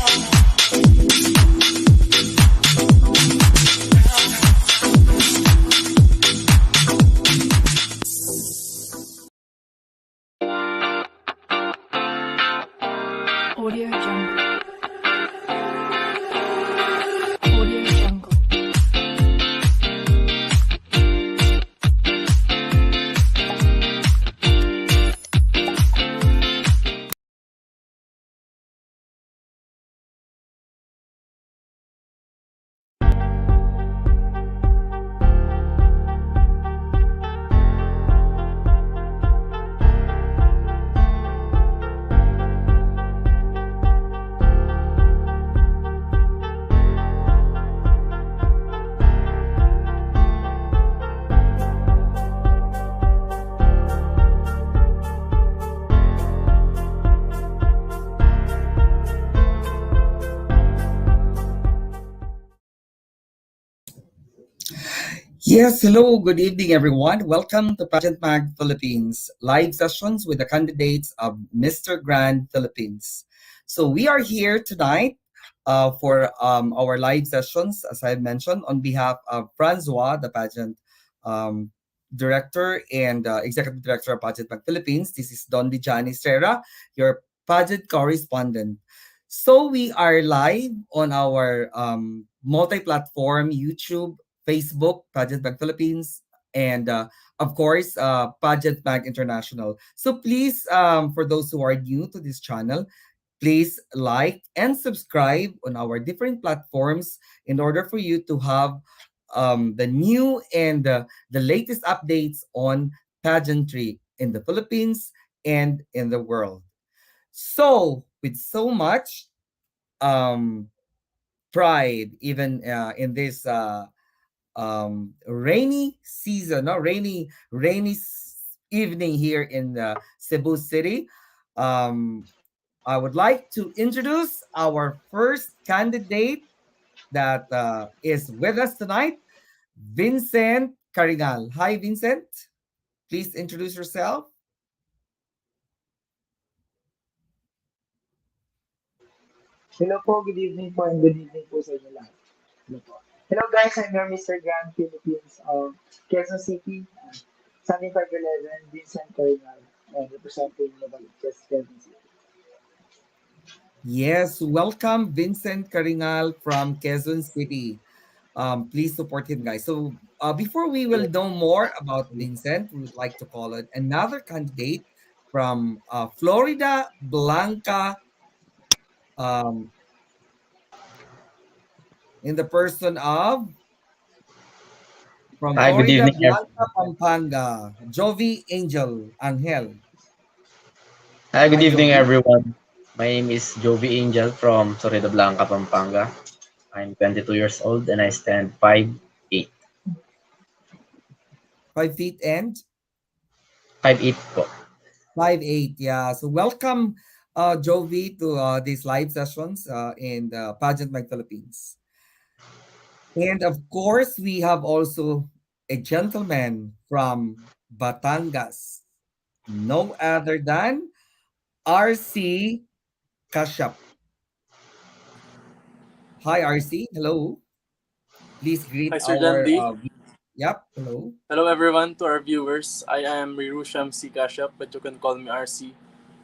Audio Jungle. Audio Jungle. Yes, hello, good evening, everyone. Welcome to Pageant Mag Philippines, live sessions with the candidates of Mr. Grand Philippines. So we are here tonight for our live sessions, as I mentioned, on behalf of Francois, the pageant um, director and executive director of Pageant Mag Philippines. This is Dundee Estrera, your pageant correspondent. So we are live on our multi-platform YouTube, Facebook, Pageant Bank Philippines, and of course, Pageant Bank International. So please, for those who are new to this channel, please like and subscribe on our different platforms in order for you to have the new and the latest updates on pageantry in the Philippines and in the world. So, with so much pride, even in this rainy season, no rainy evening here in Cebu City. I would like to introduce our first candidate that is with us tonight, Vincent Carrigan. Hi, Vincent. Please introduce yourself. Hello po, good evening po, and good evening po sa inyo lahat. Hello po. Hello guys, I'm your Mr. Grand Philippines of Quezon City, 7511, Vincent Carrigan, representing Novaliches, Quezon City. Yes, welcome Vincent Caringal from Quezon City. Please support him, guys. So before we will know more about Vincent, we would like to call it another candidate from Floridablanca, um, in the person of from Hi, good evening. Floridablanca, Pampanga, Jovy Angel. Hi, good Hi, evening, Jovy. everyone. My name is Jovy Angel from Floridablanca, Pampanga. I'm 22 years old and I stand 5'8". 5 feet and 5'8" po. 5'8". Yeah. So welcome, Jovy, to these live sessions in the Pageant My Philippines. And of course, we have also a gentleman from Batangas, no other than RC Kashyap. Hi, RC. Hello. Please greet Hi, Sir our. Dundee. Yep. Hello. Hello, everyone, to our viewers. I am Rirusham C. Kashyap, but you can call me RC.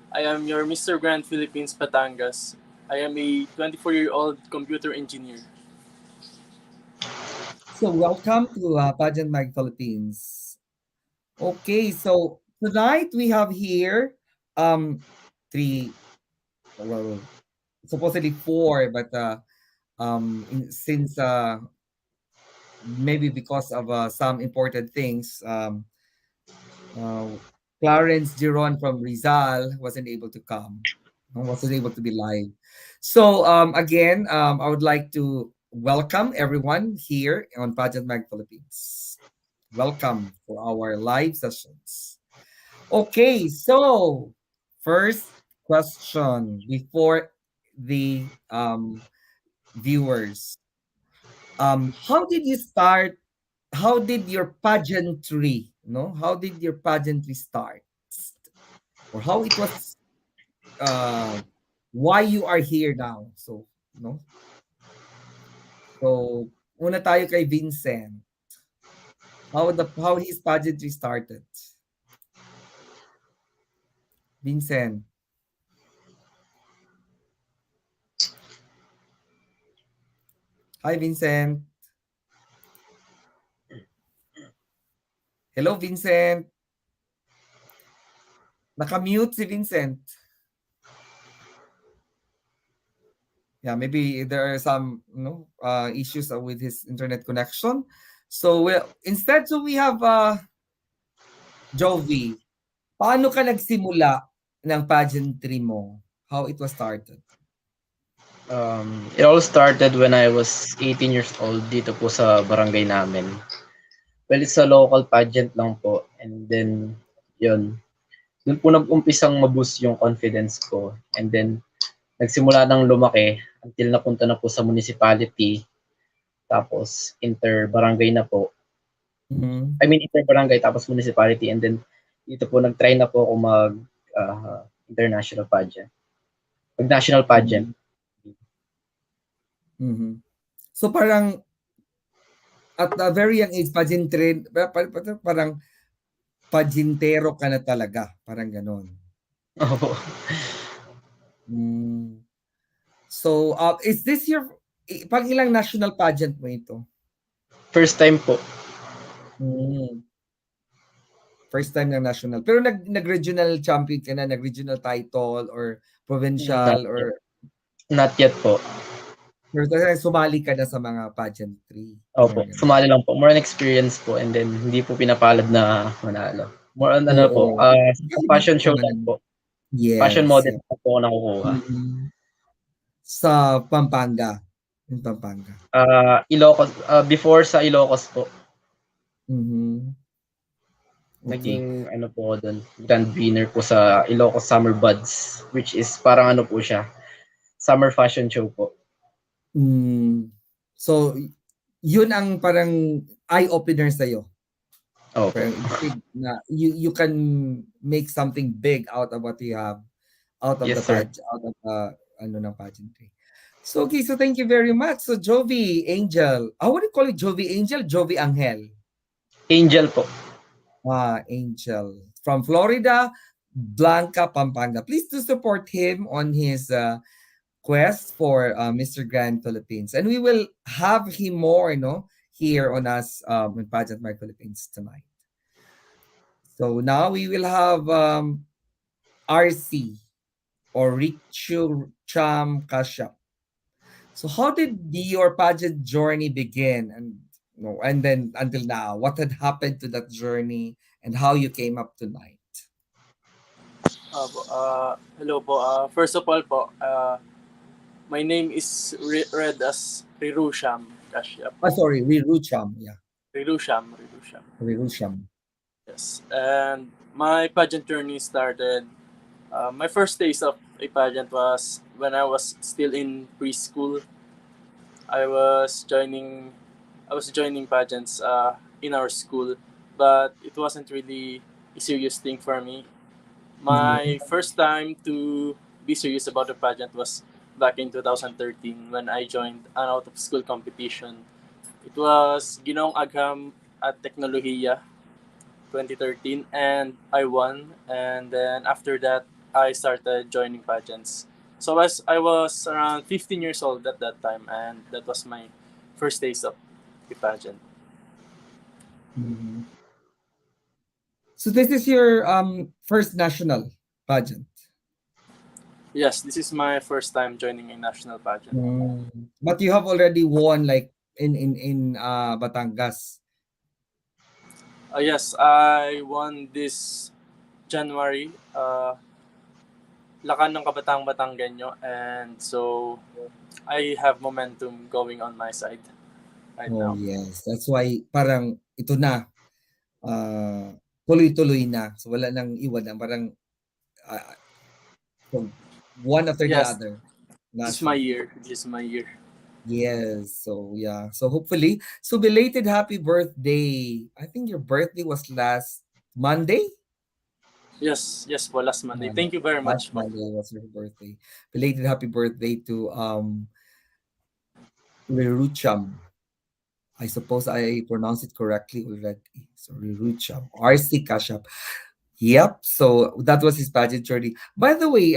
I am your Mr. Grand Philippines Batangas. I am a 24-year-old computer engineer. So welcome to Pageant Mag Philippines. Okay, so tonight we have here three, well, supposedly four, but since maybe because of some important things, uh, Clarens Giron from Rizal wasn't able to come, wasn't able to be live. So again, I would like to welcome everyone here on Pageant Mag Philippines. Welcome for our live sessions. Okay, so first question before the viewers. How did you start? How did your pageantry, how did your pageantry start? Or how it was, why you are here now? So no? So, una tayo kay Vincent. How his pageantry started. Vincent. Hi, Vincent. Hello, Vincent. Naka-mute si Vincent. Yeah, maybe there are some issues with his internet connection. So instead, we have Jovy. Paano ka nagsimula ng pageantry mo? How it was started? It all started when I was 18 years old dito po sa barangay namin. Well, it's a local pageant lang po. And then, yun. Doon po nag-umpisang maboost yung confidence ko. And then, nagsimula nang lumaki until napunta na po sa municipality. Tapos, inter-barangay na po. Mhm. I mean, inter-barangay tapos municipality. And then, dito po nag-try na po ako international pageant. National pageant. Mhm. So parang at a very young age, parang pageantero ka na talaga. Parang ganon. Opo. So, is this your pang ilang national pageant mo ito? First time po. First time ng national. Pero nag-regional champion ka na, nag-regional title or provincial or Not yet po. pero sumali ka na sa mga pageantry. Opo, sumali lang po. More on experience po and then hindi po pinapalad na manalo. More on fashion show lang po. Yes. Fashion model po ako nakukuha. Sa Pampanga. In Pampanga. Ilocos, before sa Ilocos po. Okay. Naging po doon, grand winner po sa Ilocos Summer Buds, which is parang po siya, summer fashion show po. So, yun ang parang eye-opener sa'yo. Okay. Na you can make something big out of what you have, out of yes, out of ng pageantry. So, okay, so thank you very much. So, Jovy Angel. I want to call it Jovy Angel, Jovy Angel. Angel po. Angel. From Floridablanca, Pampanga. Please do support him on his quest for Mr. Grand Philippines. And we will have him more, here on us in Pageant My Philippines tonight. So now we will have RC or Richu Cham Kashyap. So how did your pageant journey begin and then until now? What had happened to that journey and how you came up tonight? Hello po. First of all po, my name is read as Rirusham Kashyap. Sorry, Rirucham. Yeah. Rirusham. Yes. And my pageant journey started. My first taste of a pageant was when I was still in preschool. I was joining pageants in our school, but it wasn't really a serious thing for me. My first time to be serious about the pageant was back in 2013 when I joined an out-of-school competition. It was Ginong Agham at Teknolohiya 2013 and I won, and then after that I started joining pageants. So I was around 15 years old at that time, and that was my first taste of the pageant. So this is your first national pageant? Yes, this is my first time joining a national pageant. But you have already won like in Batangas. Yes, I won this January. Lakan ng Kabatang Batanggenyo, and so I have momentum going on my side right now. Yes, that's why parang ito na tuloy-tuloy na. So wala nang iwan, parang one after the other. This is my year. Yes, so yeah. So hopefully, so belated happy birthday. I think your birthday was last Monday? Yes po, last Monday. Thank you very much. Monday was your birthday. Belated happy birthday to Rirucham. I suppose I pronounced it correctly already. So Rirucham. RC Kashyap. Yep. So that was his pageant journey. By the way,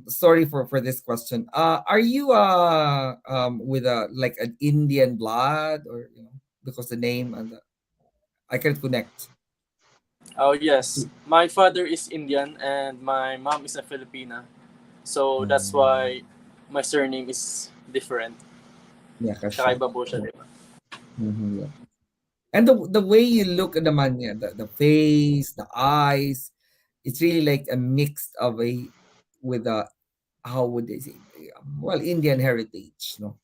sorry for this question. Are you with a like an Indian blood, or because the name and I can connect. Oh yes, my father is Indian and my mom is a Filipina, so that's Mm, why my surname is different. yeah, Kashyap. Kakaiba po siya, Yeah. di ba? Yeah. And the way you look at the man, yeah, the face, the eyes, it's really like a mix of a with a how would they say, well, Indian heritage, no,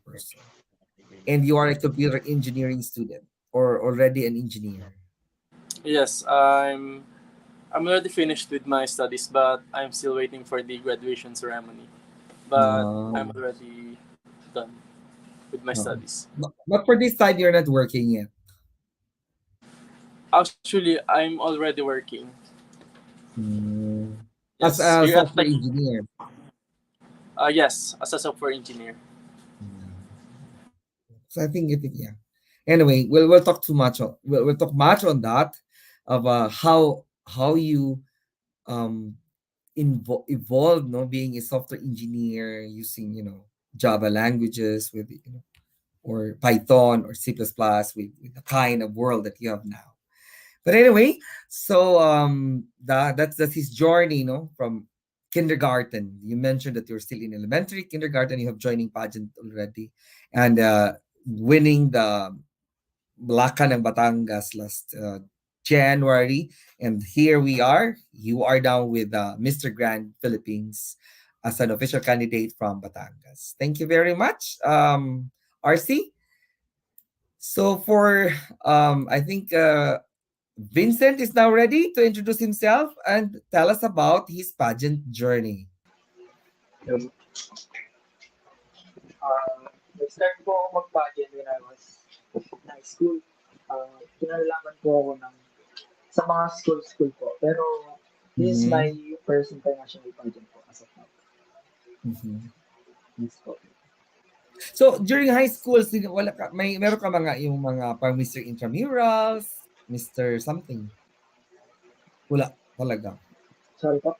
person. And you are a computer engineering student or already an engineer. Yes, I'm already finished with my studies, but I'm still waiting for the graduation ceremony. But I'm No, already done with my no. studies. But for this side, you're not working yet. Actually, I'm already working. Mm. As Yes, a here at software Tech. engineer. Yes, as a software engineer. Yeah. So I think yeah. Anyway, we'll talk too much on we'll talk much on that of how you um evolved, no, being a software engineer using Java languages with or Python or C++ with the kind of world that you have now. But anyway, so that's his journey, from kindergarten. You mentioned that you're still in elementary, kindergarten. You have joining pageant already, and winning the Blaka ng Batangas last January. And here we are. You are down with Mr. Grand Philippines as an official candidate from Batangas. Thank you very much, RC. So for I think Vincent is now ready to introduce himself and tell us about his pageant journey. Yung, nag-start po ako mag-pageant when I was in high school. Pinalalaman po ako sa mga school po. Pero this is my Mhm. first international pageant po as of now. Mhm. Yes po. So during high school, wala ka, meron ka mga yung mga pang Mr. Intramurals, Mr. something. Wala talaga. Sorry po.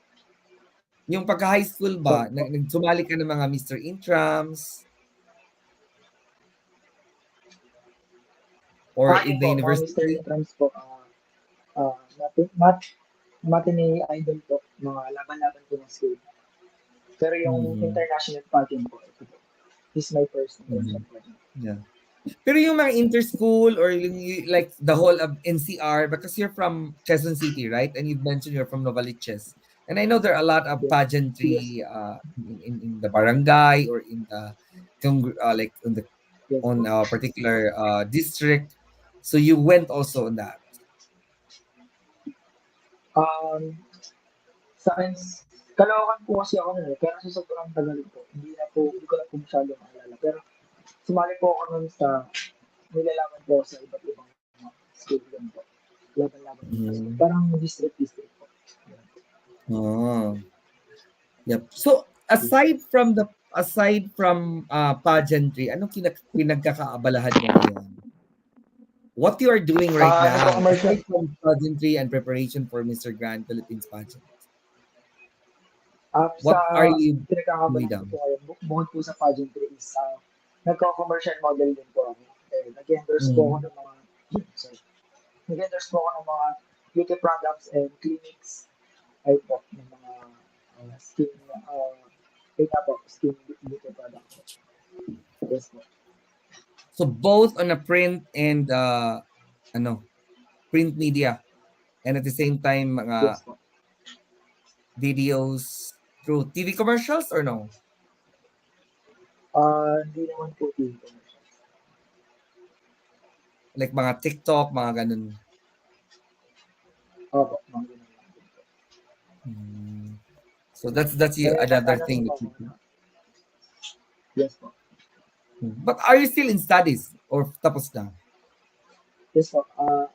Yung pagka-high school Sorry ba, po. nagsumali ka ng mga Mr. Intrams or Hindi in the po, mga Mr. university? Intrams po. Matinee idol po. Mga laban-laban po ng school. Pero yung Mhm. international pageant po, ito po. This is my first Mhm. international pageant. Yeah. Pero yung mga inter-school or like the whole of NCR, because you're from Quezon City, right? And you've mentioned you're from Novaliches. And I know there are a lot of Yes. Yes pageantry po. in the barangay or in the like Yes po. on a particular district. So you went also on that. Um, sa akin, Caloocan po kasi ako nun eh. Pero sa sobrang tagal po, hindi ko na po masyado maalala. Pero sumali po ako nun sa, nilalaban po ako sa iba't ibang mga school din po. Laban-laban po sa school. Mhm. Parang district po. Oh, yep. So Yes po. aside from pageantry, anong pinagkakaabalahan mo ngayon? What you are doing right now, Nagko-commercial, aside from pageantry and preparation for Mr. Grand Philippines pageant, sa what are you doing pinagkakabalahan ko down? po ngayon, bukod po sa pageantry is, nagko-commercial model din po ako. Nag-endorse po ako Mhm. ng mga, sorry, nag-endorse po ako ng mga beauty products and clinics. Ay po, ng mga skin, yun nga po, skin beauty products po. Yes po. So both on a print and ano, print media, and at the same time Yes mga po. videos through TV commercials or no? Hindi naman po TV commercials. Like mga TikTok, mga ganun. Opo, mga ganun lang din po. Mm. So that's you Eh, another nagtatanong thing po that ako you do. na, yes po. But are you still in studies or tapos na? Yes po.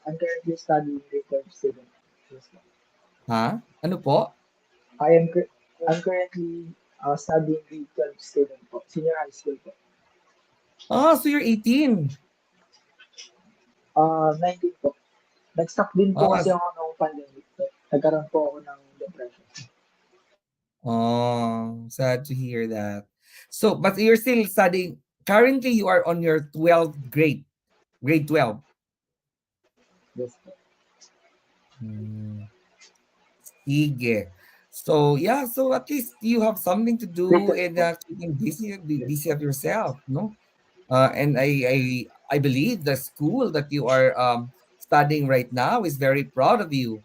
I'm currently studying research student. Yes po. Ha? Ano po? I am cur- I'm currently studying grade 12 student po. Senior high school po. Ah, so you're 18. 19 po. Nag-stop din po Ah, kasi ako nung pandemic. Nagkaroon po ako ng depression. oh, sad to hear that. So, but you're still studying. Currently, you are on your 12th grade, grade 12. Yes po. Hmm. Sige. So, yeah, so at least you have something to do Latest and po. keeping busy, be Yes busy po. of yourself, no? And I believe the school that you are studying right now is very proud of you,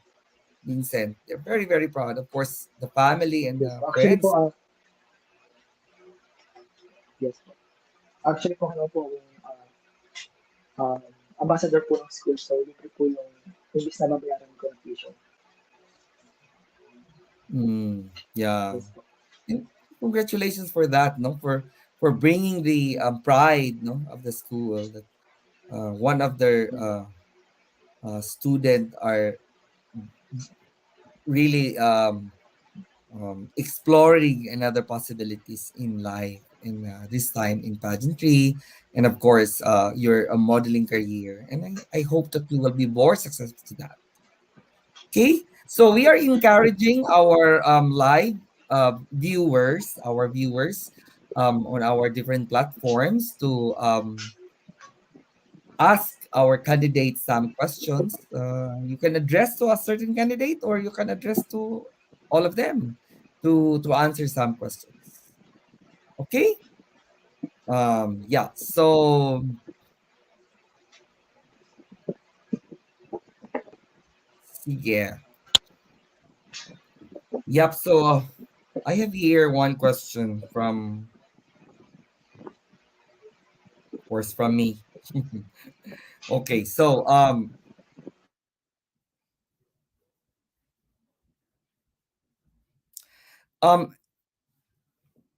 Vincent. They're very, very proud. Of course, the family and Yes the po. Actually po, friends. yes po. Actually po, ano po, yung um, ambassador po ng school. So, libre po yung imbis na babayaran ko ng tuition. Mm, yeah. Yes po. And congratulations for that, no? For bringing the pride, no, of the school that one of their student are really exploring another possibilities in life and this time in pageantry and of course your modeling career and I hope that you will be more successful to that. Okay, so we are encouraging our live viewers on our different platforms to ask our candidates some questions. You can address to a certain candidate or you can address to all of them to answer some questions. Okay? Yeah. So, yeah. Yep. So, I have here one question from, of course, from me. Okay. So, um,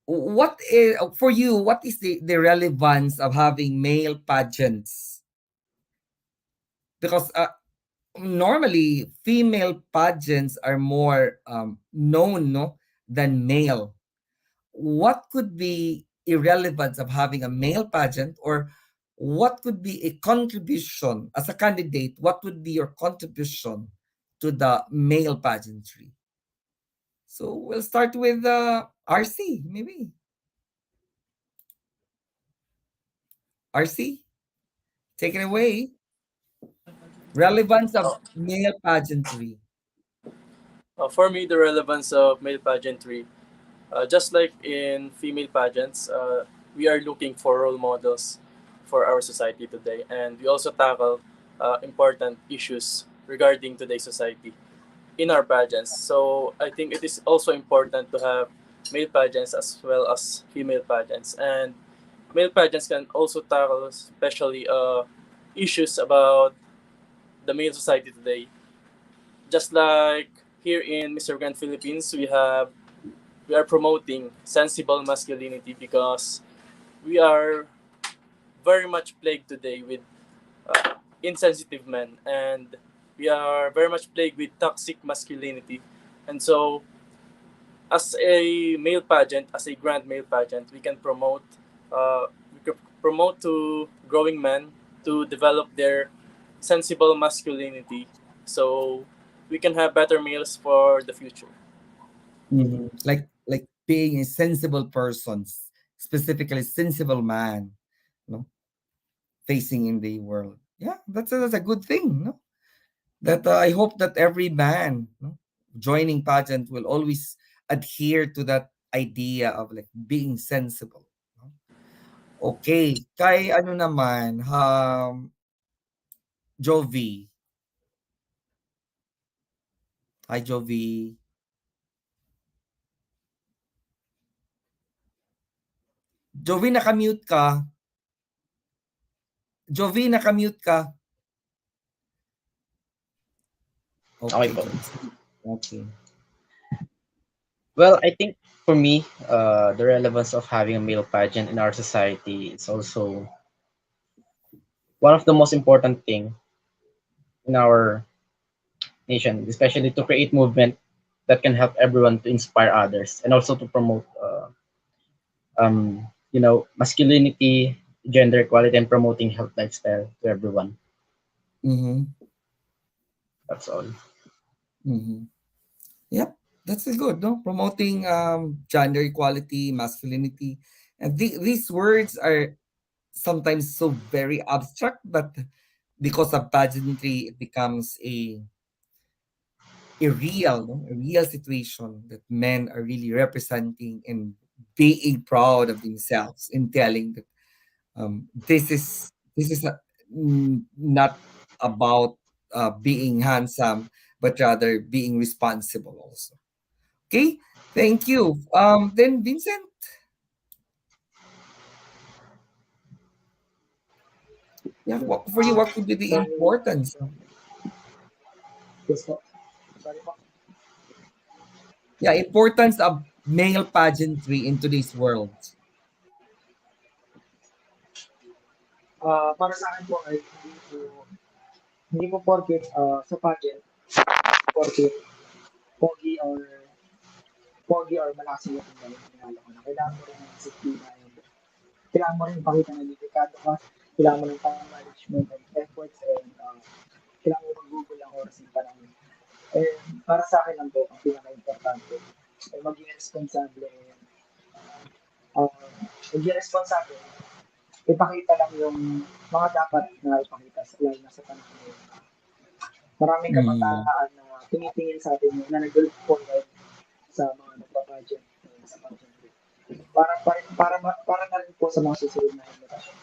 what is for you? What is the relevance of having male pageants? Because normally female pageants are more known, no, than male. What could be irrelevance of having a male pageant, or what could be a contribution as a candidate? What would be your contribution to the male pageantry? So we'll start with RC, maybe. RC, take it away. Relevance of male pageantry. For me, the relevance of male pageantry, just like in female pageants, we are looking for role models for our society today, and we also tackle important issues regarding today's society in our pageants. So I think it is also important to have male pageants as well as female pageants, and male pageants can also tackle especially issues about the male society today. Just like here in Mr. Grand Philippines, we are promoting sensible masculinity because we are very much plagued today with insensitive men, and we are very much plagued with toxic masculinity. And so, as a male pageant, as a grand male pageant, we can promote to growing men to develop their sensible masculinity, so we can have better males for the future. Mhm. Like being a sensible person, specifically sensible man, no, facing in the world. Yeah, that's a good thing, no? That I hope that every man, no, joining pageant will always adhere to that idea of like being sensible. No? Okay, kay ano naman, Jovy. Hi, Jovy. Jovy, nakamute ka. Jovy, nakamute ka. Okay Okay, po. Jovy. Okay. Well, I think for me, the relevance of having a male pageant in our society is also one of the most important thing in our nation, especially to create movement that can help everyone to inspire others and also to promote, masculinity, gender equality and promoting health lifestyle to everyone. Mm-hmm. That's all. Mm-hmm. Yep, that's good, no? Promoting gender equality, masculinity. And these words are sometimes so very abstract, but because of pageantry, it becomes a real, no? A real situation that men are really representing and being proud of themselves in telling that this is not about being handsome, but rather being responsible also. Okay, thank you. Then Vincent, yeah, for you, what would be the For me, importance of, yes po. Sorry po. yeah, importance of male pageantry in today's world? Para sa akin po ay hindi po porket sa pageant, porket pogi or malakas yung dating dahil pinalo ko na. Kailangan mo rin ng disiplina and kailangan mo rin ipakita na dedikado ka, kailangan mo ng tamang management and efforts and kailangan mo mag-google ang oras ng panahon. And para sa akin lang po, ang pinaka-importante ay maging responsable and uh, maging responsable. Ipakita lang yung mga dapat na ipakita lalo na sa panahon ngayon. Maraming Mm, kabataan na tumitingin sa atin na nag-look forward sa mga nagpa-pageant sa pageant. Para na rin po sa mga susunod na henerasyon.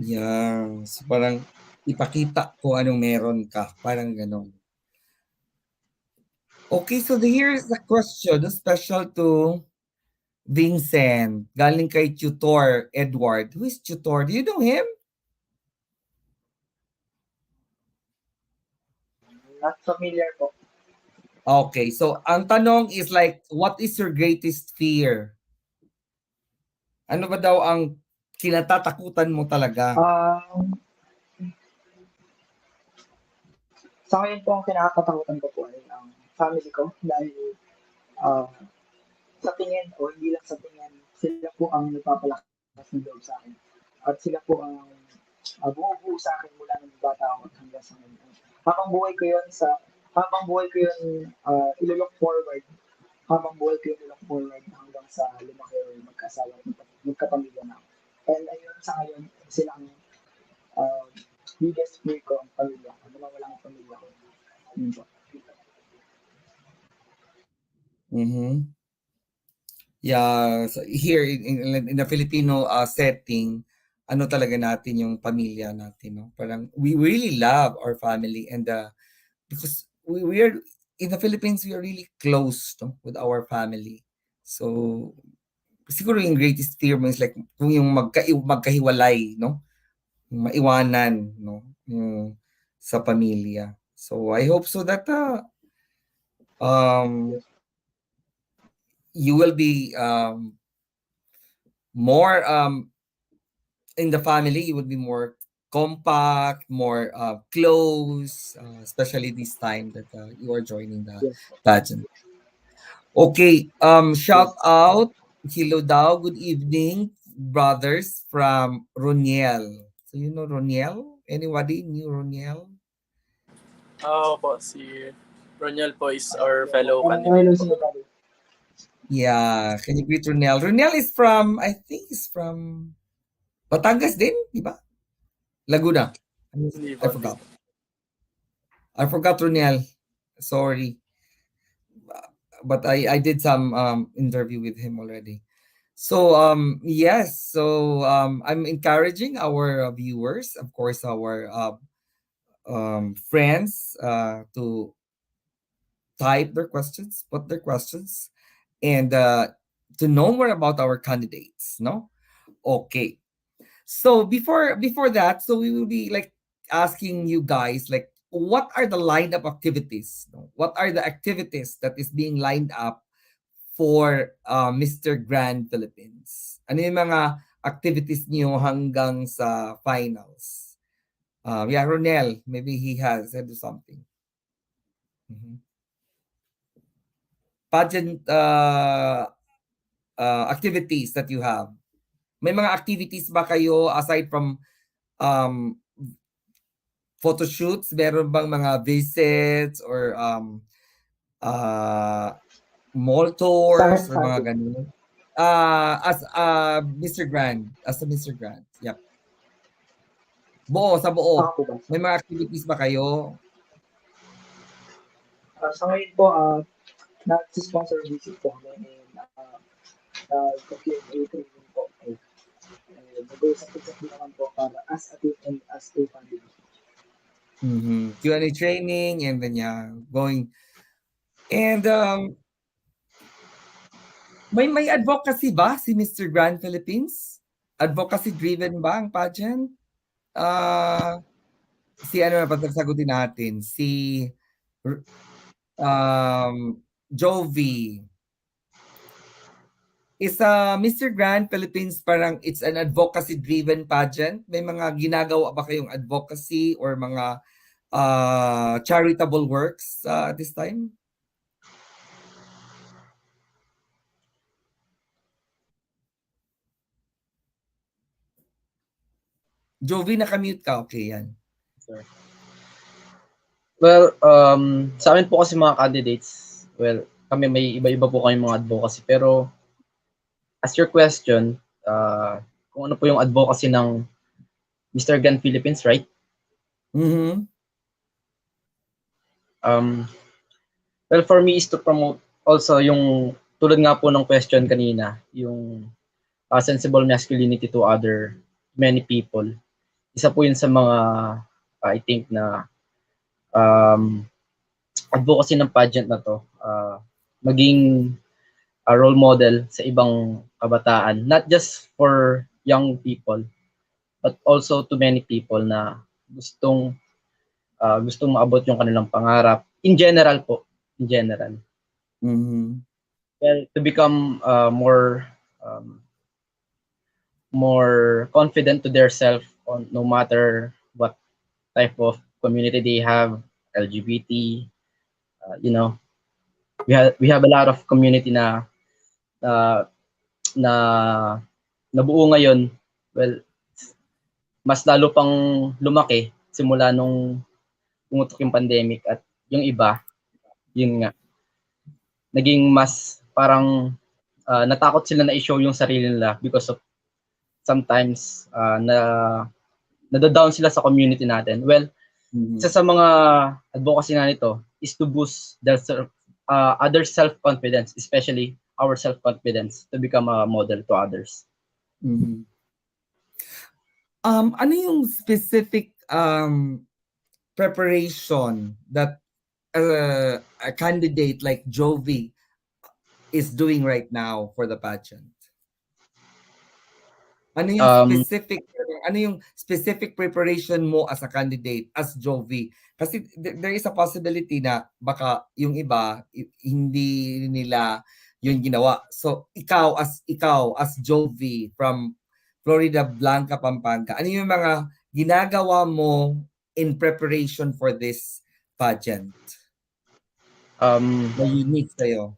yeah, so parang ipakita ko anong meron ka, parang ganon. Okay, so here's a question special to Vincent, galing kay Tutor Edward. Who is Tutor? Do you know him? Not familiar po. Okay, so ang tanong is like, what is your greatest fear? Ano ba daw ang kinatatakutan mo talaga? Sa ngayon po ang kinakatakutan ko po ay ang family ko dahil ah, sa tingin o hindi lang sa tingin, sila po ang nagpapalakas ng loob sa akin. At sila po ang bumubuo sa akin mula nung bata ako hanggang sa ngayon. Habang buhay ko yun sa habang buhay ko yun ilo-look forward habang buhay ko yun ilo-look forward hanggang sa lumaki o magkasawa at magkapamilya na ako. And ayun sa ngayon, sila ang uh, biggest fear ko ang pamilya ko. Nawawala ang pamilya ko. Yun po. Mhm. Yeah, so here in the Filipino setting, ano talaga natin yung pamilya natin, no? Parang we really love our family and because we are in the Philippines, we are really close, no, with our family. So siguro yung greatest fear mo is like kung yung magkahiwalay, no? Yung maiwanan, no? Yung sa pamilya. So I hope so that um Yes. you will be more in the family, you would be more compact, more close, especially this time that you are joining the Yes. pageant. Okay, shout Yes. out, hello daw, good evening, brothers from Roniel. So you know Roniel? Anybody knew Roniel? Oo po, si Roniel po is our fellow candidate Hello po. sa'yo, buddy. Yeah, can you greet Roniel? Roniel is from, I think, is from Batangas din, di ba? Laguna. Hindi I po, hindi forgot. po. I forgot Roniel. Sorry. But I did some interview with him already. So yes, so I'm encouraging our viewers, of course, our friends, to type their questions, put their questions, and to know more about our candidates. No, okay. So before that, so we will be like asking you guys like what are the lined up activities? No? What are the activities that is being lined up for Mr. Grand Philippines? Ano yung mga activities niyo hanggang sa finals? Yeah, Ronel, maybe he has said something. Mhm. Pageant activities that you have. may mga activities ba kayo aside from um, photo shoots? Meron bang mga visits or mall tours or mga ganun? As Mr. Grand, as a Mr. Grand. Yep. Sa buo. Ako po ba? May mga activities ba kayo? Sa ngayon po, nag-sponsor visit po kami and nag-Q&A training po. Nag-usap-usap din naman po para as a team and as a family. Q&A training and then going. And may advocacy ba si Mr. Grand Philippines? Advocacy driven ba ang pageant? Si ano na pagsasagutin natin? Si Jovy. Is Mr. Grand Philippines parang it's an advocacy driven pageant? May mga ginagawa ba kayong advocacy or mga charitable works at this time? Jovy, nakamute ka. Okay, yan. Sorry. Well, sa amin po kasi mga candidates, well, kami may iba-iba po kami mga advocacy. Pero, as your question, kung ano po yung advocacy ng Mr. Grand Philippines, right? Well, for me is to promote also yung, tulad nga po ng question kanina, yung sensible masculinity to many people. Isa po yun sa mga, I think na, advocacy ng pageant na to, maging a role model sa ibang kabataan, not just for young people, but also to many people na gustong maabot yung kanilang pangarap. In general po, in general. Well, to become more confident to their self on no matter what type of community they have, LGBT, we have a lot of community na nabuo ngayon. Well, mas lalo pang lumaki simula nung pumutok yung pandemic at yung iba, yun nga, naging mas parang natakot sila na i-show yung sarili nila because of sometimes nadadown sila sa community natin. Well, isa sa mga advocacy na nito is to boost other self-confidence, especially our self-confidence, to become a model to others. Ano yung specific preparation that a candidate like Jovy is doing right now for the pageant? Ano yung specific preparation mo as a candidate, as Jovy? Kasi there is a possibility na baka yung iba hindi nila yung ginawa. So ikaw as Jovy from Floridablanca, Pampanga, ano yung mga ginagawa mo in preparation for this pageant? Na unique sa'yo?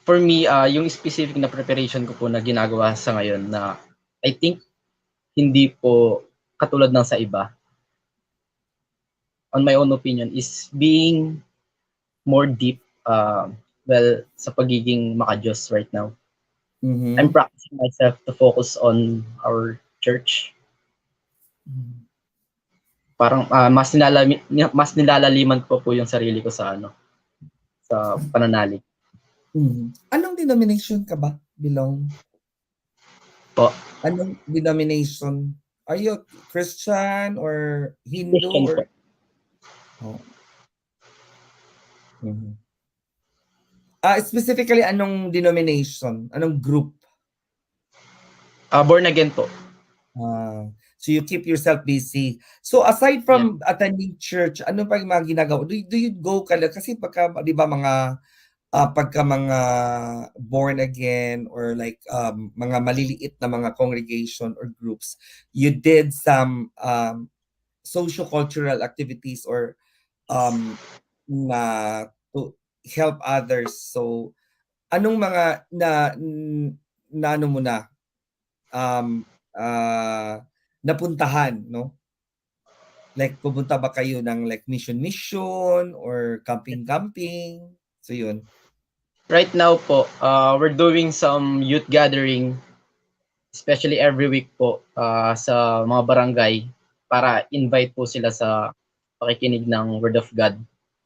For me, yung specific na preparation ko po na ginagawa sa ngayon na I think hindi po katulad ng sa iba, on my own opinion, is being more deep sa pagiging maka-Diyos right now. I'm practicing myself to focus on our church. Parang mas nilalaliman po yung sarili ko sa pananalig. Anong denomination ka ba? Belong? Po. Anong denomination? Are you Christian or Hindu? Christian or? Po. Specifically, anong denomination? Anong group? Born again po. So you keep yourself busy. So aside from attending church, ano pa yung mga ginagawa? Do you go kasi pagka, di ba pagka mga born again or like mga maliliit na mga congregation or groups, you did some socio-cultural activities or na to help others. So anong mga na ano mo na um, napuntahan, no? Like, pupunta ba kayo ng like mission or camping? So, yun. Right now po, we're doing some youth gathering, especially every week po sa mga barangay para invite po sila sa pakikinig ng Word of God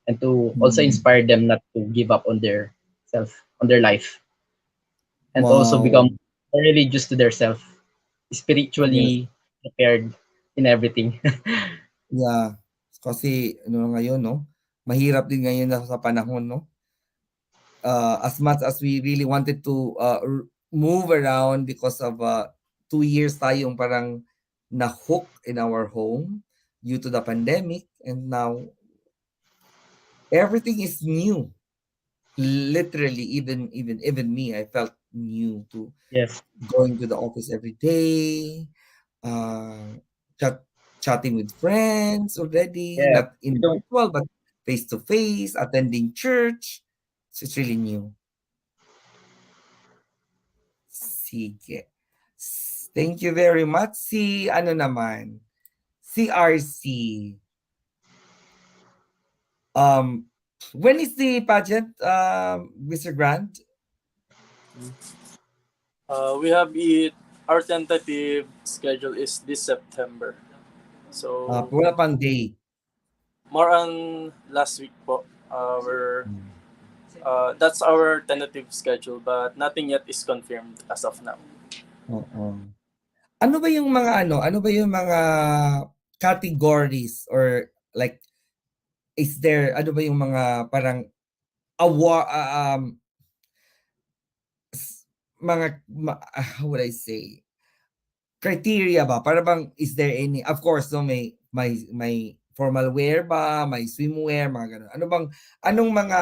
and to also Mm. inspire them not to give up on their on their life, and also Wow. become more religious to their self, Yes. spiritually prepared in everything. Yeah. Kasi, ano ngayon, no? Mahirap din ngayon na sa panahon, no? As much as we really wanted to move around because of 2 years tayong parang na-hook in our home due to the pandemic, and now everything is new. Literally, even me, I felt new to Yes. going to the office every day, uh, chat, chatting with friends already, Yeah. not We don't. individual but face to face, attending church. So it's really new. Sige. Thank you very much. Si ano naman, si RC. Um, when is the pageant, Mr. Grant? We have it. Our tentative schedule is this September. So Wala pang day. more on last week po. That's our tentative schedule, but nothing yet is confirmed as of now. Oo. Ano ba yung mga ano ba yung mga categories or like is there ano ba yung mga parang award how would I say criteria ba para bang is there any of course no may formal wear ba, may swimwear, mga ganun. Anong mga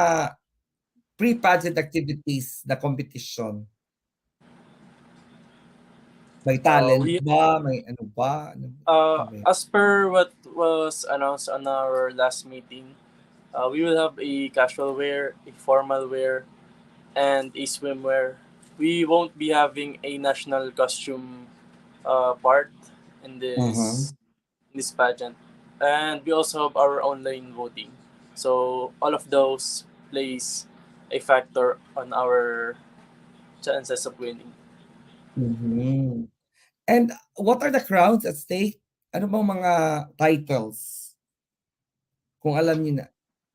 pre-pageant activities na competition? May talent We ba? May ano ba? Ano ba yun? As per what was announced on our last meeting, we will have a casual wear, a formal wear, and a swimwear. We won't be having a national costume part in Mhm. this pageant, and we also have our online voting. So all of those plays a factor on our chances of winning. Mhm. And what are the crowns at stake? Ano bang mga titles? Kung alam niyo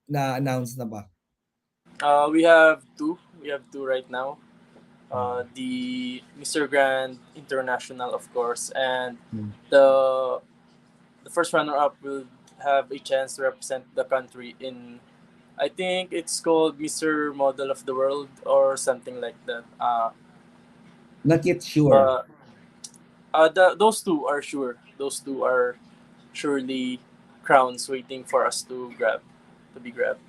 na-announce na ba? We have two. We have two right now. Hmm. The Mr. Grand International, of course, and Hmm. the first runner-up will have a chance to represent the country in, I think it's called Mr. Model of the World or something like that. Not yet sure. But those two are sure. Those two are surely crowns waiting for us to be grabbed.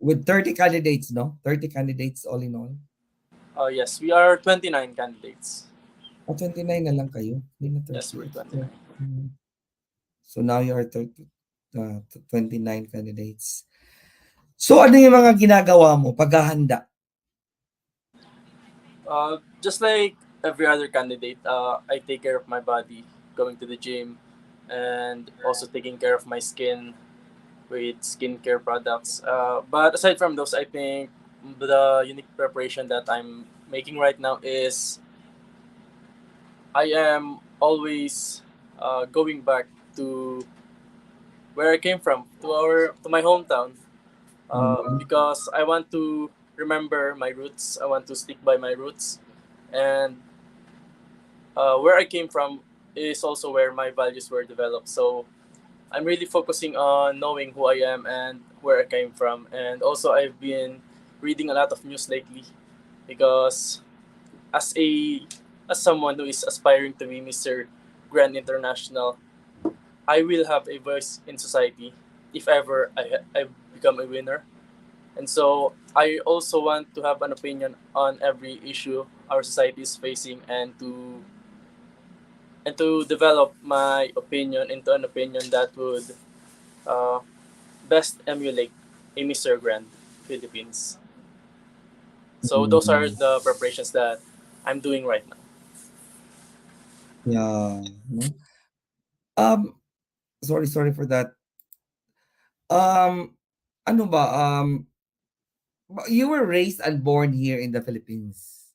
With 30 candidates, no? 30 candidates all in all. Yes, we are 29 candidates. 29 na lang kayo. Hindi na 30. Yes, we're 29. So now you are 29 candidates. So ano yung mga ginagawa mo paghahanda? Just like every other candidate, I take care of my body, going to the gym, and also taking care of my skin with skincare products. But aside from those, I think the unique preparation that I'm making right now is I am always going back to where I came from, to my hometown, Mhm. because I want to remember my roots. I want to stick by my roots, and where I came from is also where my values were developed. So I'm really focusing on knowing who I am and where I came from. And also, I've been reading a lot of news lately because as a as someone who is aspiring to be Mr. Grand International, I will have a voice in society if ever I become a winner. And so I also want to have an opinion on every issue our society is facing, and to develop my opinion into an opinion that would uh, best emulate a Mr. Grand Philippines. So those are Mhm. the preparations that I'm doing right now. Yeah. No? Um, sorry for that. Um, ano ba? You were raised and born here in the Philippines.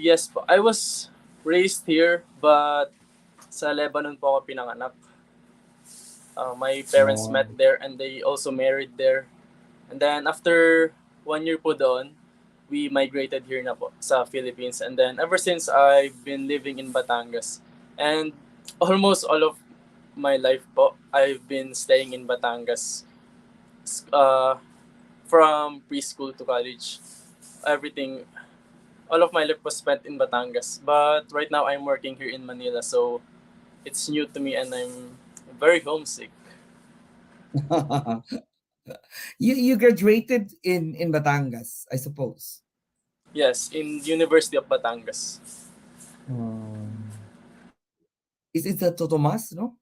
Yes po. I was raised here, but sa Lebanon po ako pinanganak. My parents Oh. met there and they also married there. And then after 1 year po doon, we migrated here na po sa Philippines. And then ever since I've been living in Batangas. And almost all of my life po, I've been staying in Batangas. Uh, from preschool to college. Everything, all of my life was spent in Batangas. But right now I'm working here in Manila. So it's new to me and I'm very homesick. You graduated in Batangas, I suppose. Yes, in University of Batangas. Um, is it the Totomas, no?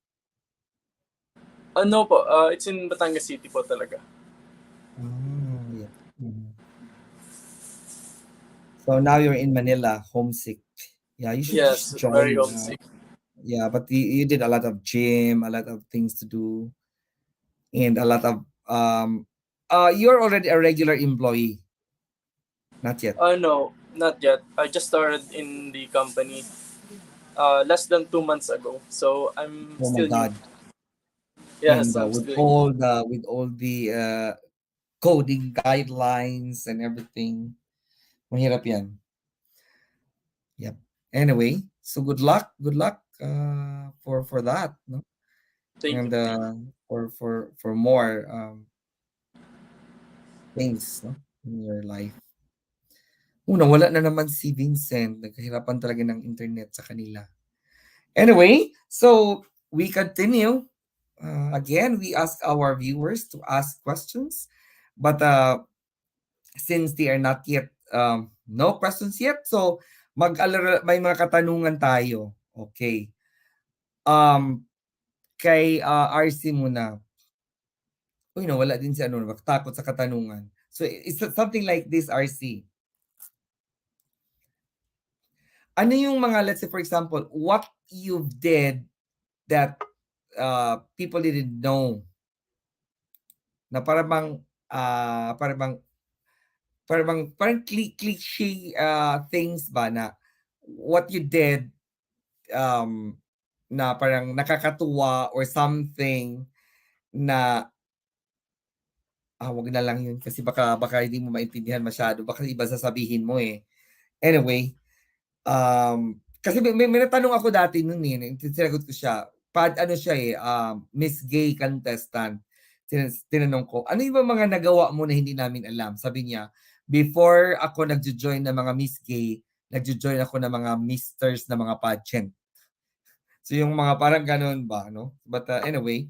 No po, it's in Batangas City po talaga. Yeah. Mhm. So now you're in Manila, homesick. Yeah, you should Yes, very join. homesick. Yeah, but you did a lot of gym, a lot of things to do, and a lot of you're already a regular employee, not yet. No, not yet. I just started in the company less than 2 months ago. So I'm Oh my still new. God! Yes, And I'm with still new. all the coding guidelines and everything, mahirap yan. Yep. Anyway, so good luck for that, no? Thank And you. for more things, no, in your life. Wala na naman si Vincent. Nagkahirapan talaga ng internet sa kanila. Anyway, so we continue. Again, we ask our viewers to ask questions, but since they are not yet no questions yet, so may mga katanungan tayo. Okay. Um, kay RC muna. Uy, wala din si ano, takot sa katanungan. So it's something like this, RC. Ano yung mga, let's say for example, what you did that people didn't know, na parang cliche things ba na what you did, um, na parang nakakatuwa or something na wag na lang yun kasi baka hindi mo maintindihan masyado, baka iba sasabihin mo eh. Anyway, kasi may natanong ako dati noon eh, sinagot ko siya. Ano siya eh, Miss Gay contestant. Tinanong ko, ano yung mga nagawa mo na hindi namin alam? Sabi niya, before ako nagjo-join ng mga Miss Gay, nagjo-join ako ng mga misters na mga pageant. So yung mga parang ganun ba, no? But anyway,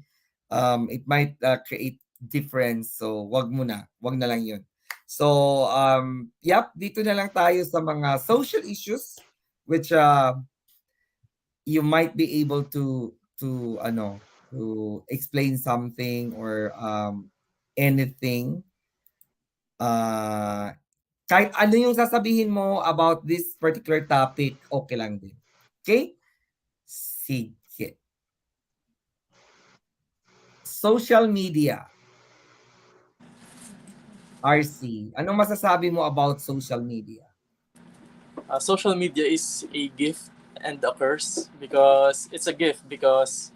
it might create difference. So wag na lang yun. So, yep, dito na lang tayo sa mga social issues which you might be able to explain something or anything. Kahit ano yung sasabihin mo about this particular topic, okay lang din. Okay? Sige. Social media. RC, anong masasabi mo about social media? Social media is a gift and a curse because it's a gift because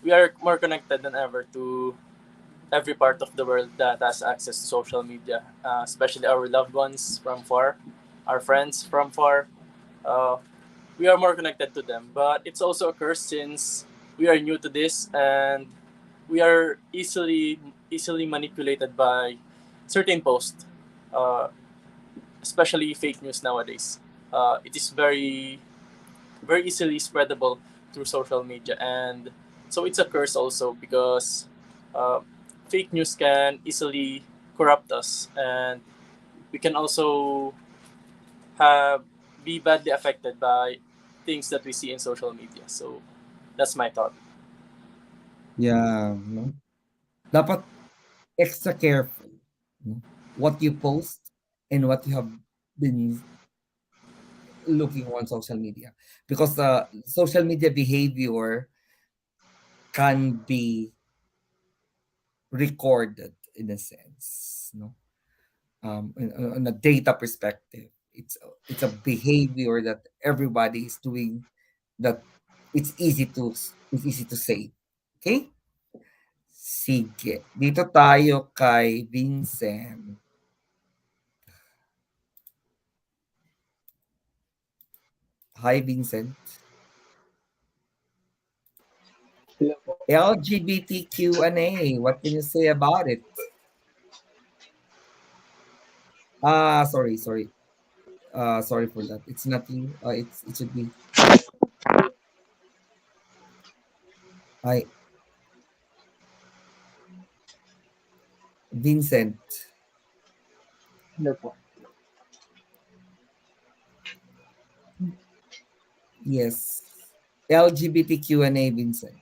we are more connected than ever to every part of the world that has access to social media, especially our loved ones from far, our friends from far. Uh, we are more connected to them, but it's also a curse since we are new to this and we are easily manipulated by certain posts, uh, especially fake news nowadays. It is very easily spreadable through social media, and so it's a curse also because uh, fake news can easily corrupt us, and we can also have be badly affected by things that we see in social media. So that's my thought. Yeah, no? Dapat extra careful, no? What you post and what you have been looking on social media, because social media behavior can be recorded in a sense, no? On a data perspective, it's a behavior that everybody is doing, that it's easy to say. Okay? Sige. Dito tayo kay Vincent. Hi, Vincent. Hello po. LGBTQ&A, what can you say about it? Sorry. Sorry for that. It's not you. It should be. Hi, Vincent. Hello po. Yes. LGBTQ&A, Vincent.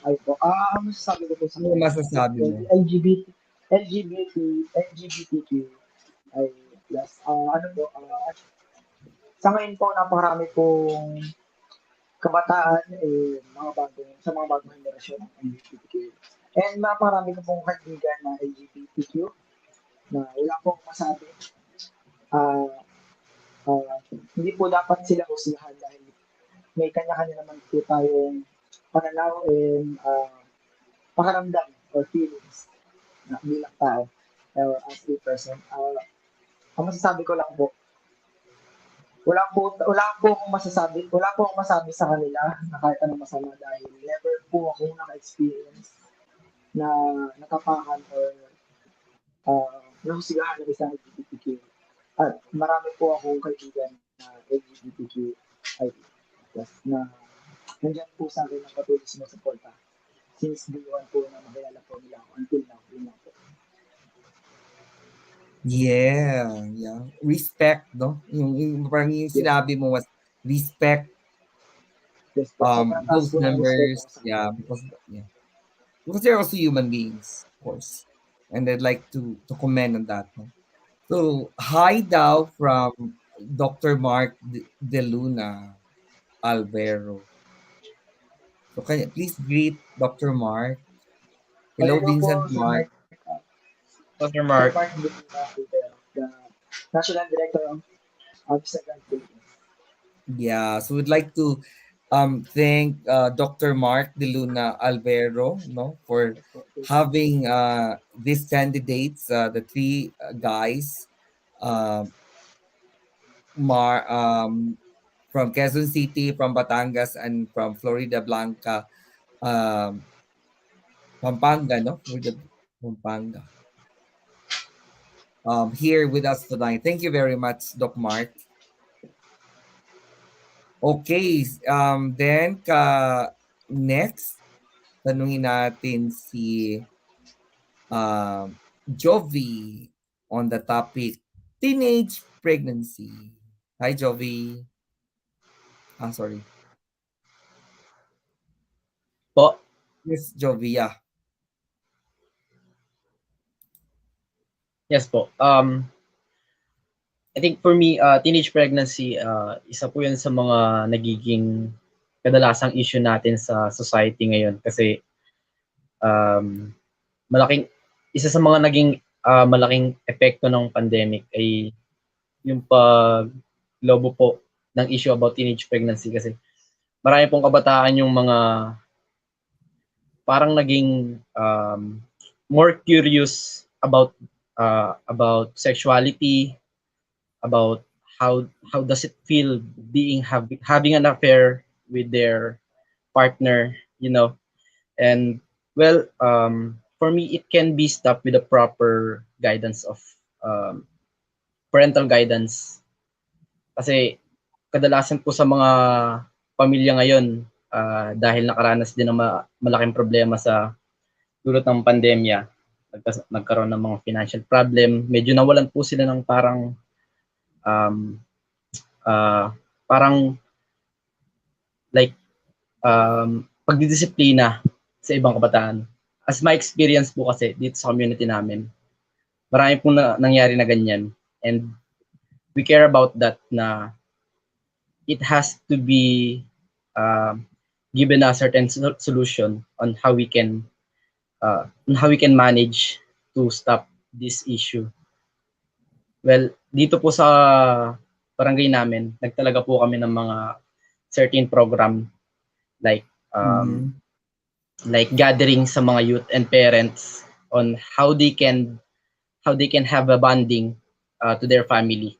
Ay po. Ang masasabi ko po sa Ano kanya, masasabi mo? LGBTQ ay plus, ano po, sa ngayon po, napakarami pong kabataan, sa mga bagong henerasyon ng LGBTQ. And napakarami ko pong kaibigan na LGBTQ na wala pong masabi. Ah, hindi po dapat sila husgahan dahil may kanya-kanya naman po tayong pananaw and pakiramdam or feelings na bilang tao or as a person. Ang masasabi ko lang po, wala po akong masabi sa kanila na kahit anong masama dahil never po akong naka-experience na natapakan or nahusgahan ng isang LGBTQ. At marami po akong kaibigan na LGBTQ ay plus na nandiyan po sa akin ang patuloy sumusuporta since day one po na makilala po nila ako until now. Yun lang po. Yeah. Respect, no? Yung parang yung Yes. sinabi mo was respect Yes po. Sobrang taas those po ng respect members. ko sa Yeah, because they're also human beings, of course. And I'd like to comment on that, no? So, hi daw from Dr. Mark De Luna Alvero. So, can you please greet Dr. Mark? Hello, Hello po, Vincent Sir Mark. Mark. Dr. Sir Mark, Mark Luna, the National Director of Second Philippines. Yeah, so we'd like to thank Dr. Mark De Luna Alvero, no, for Yes po. Thank you. having these candidates, the three guys, um, from Quezon City, from Batangas, and from Floridablanca, um, Pampanga, no, Pampanga, here with us tonight. Thank you very much, Doc Mark. Okay, then next, tanungin natin si Jovy on the topic teenage pregnancy. Hi, Jovy. Sorry. po. Yes, Jovy, yeah. Yes po. I think for me, teenage pregnancy, isa po yan sa mga nagiging kadalasang issue natin sa society ngayon kasi um, isa sa mga naging malaking epekto ng pandemic ay yung paglobo po ng issue about teenage pregnancy kasi marami pong kabataan yung mga parang naging more curious about sexuality, about how does it feel having an affair with their partner, and well, for me it can be stopped with the proper guidance of um, parental guidance kasi kadalasan po sa mga pamilya ngayon dahil nakaranas din ng malaking problema sa dulot ng pandemya, nagkaroon ng mga financial problem, medyo nawalan po sila ng um, parang like pagdidisiplina sa ibang kabataan. As my experience po kasi dito sa community namin, marami pong nangyari na ganyan and we care about that na it has to be given a certain solution on how we can manage to stop this issue. Well, dito po sa barangay namin, nagtalaga po kami ng mga certain program like Mhm. like gathering sa mga youth and parents on how they can have a bonding to their family.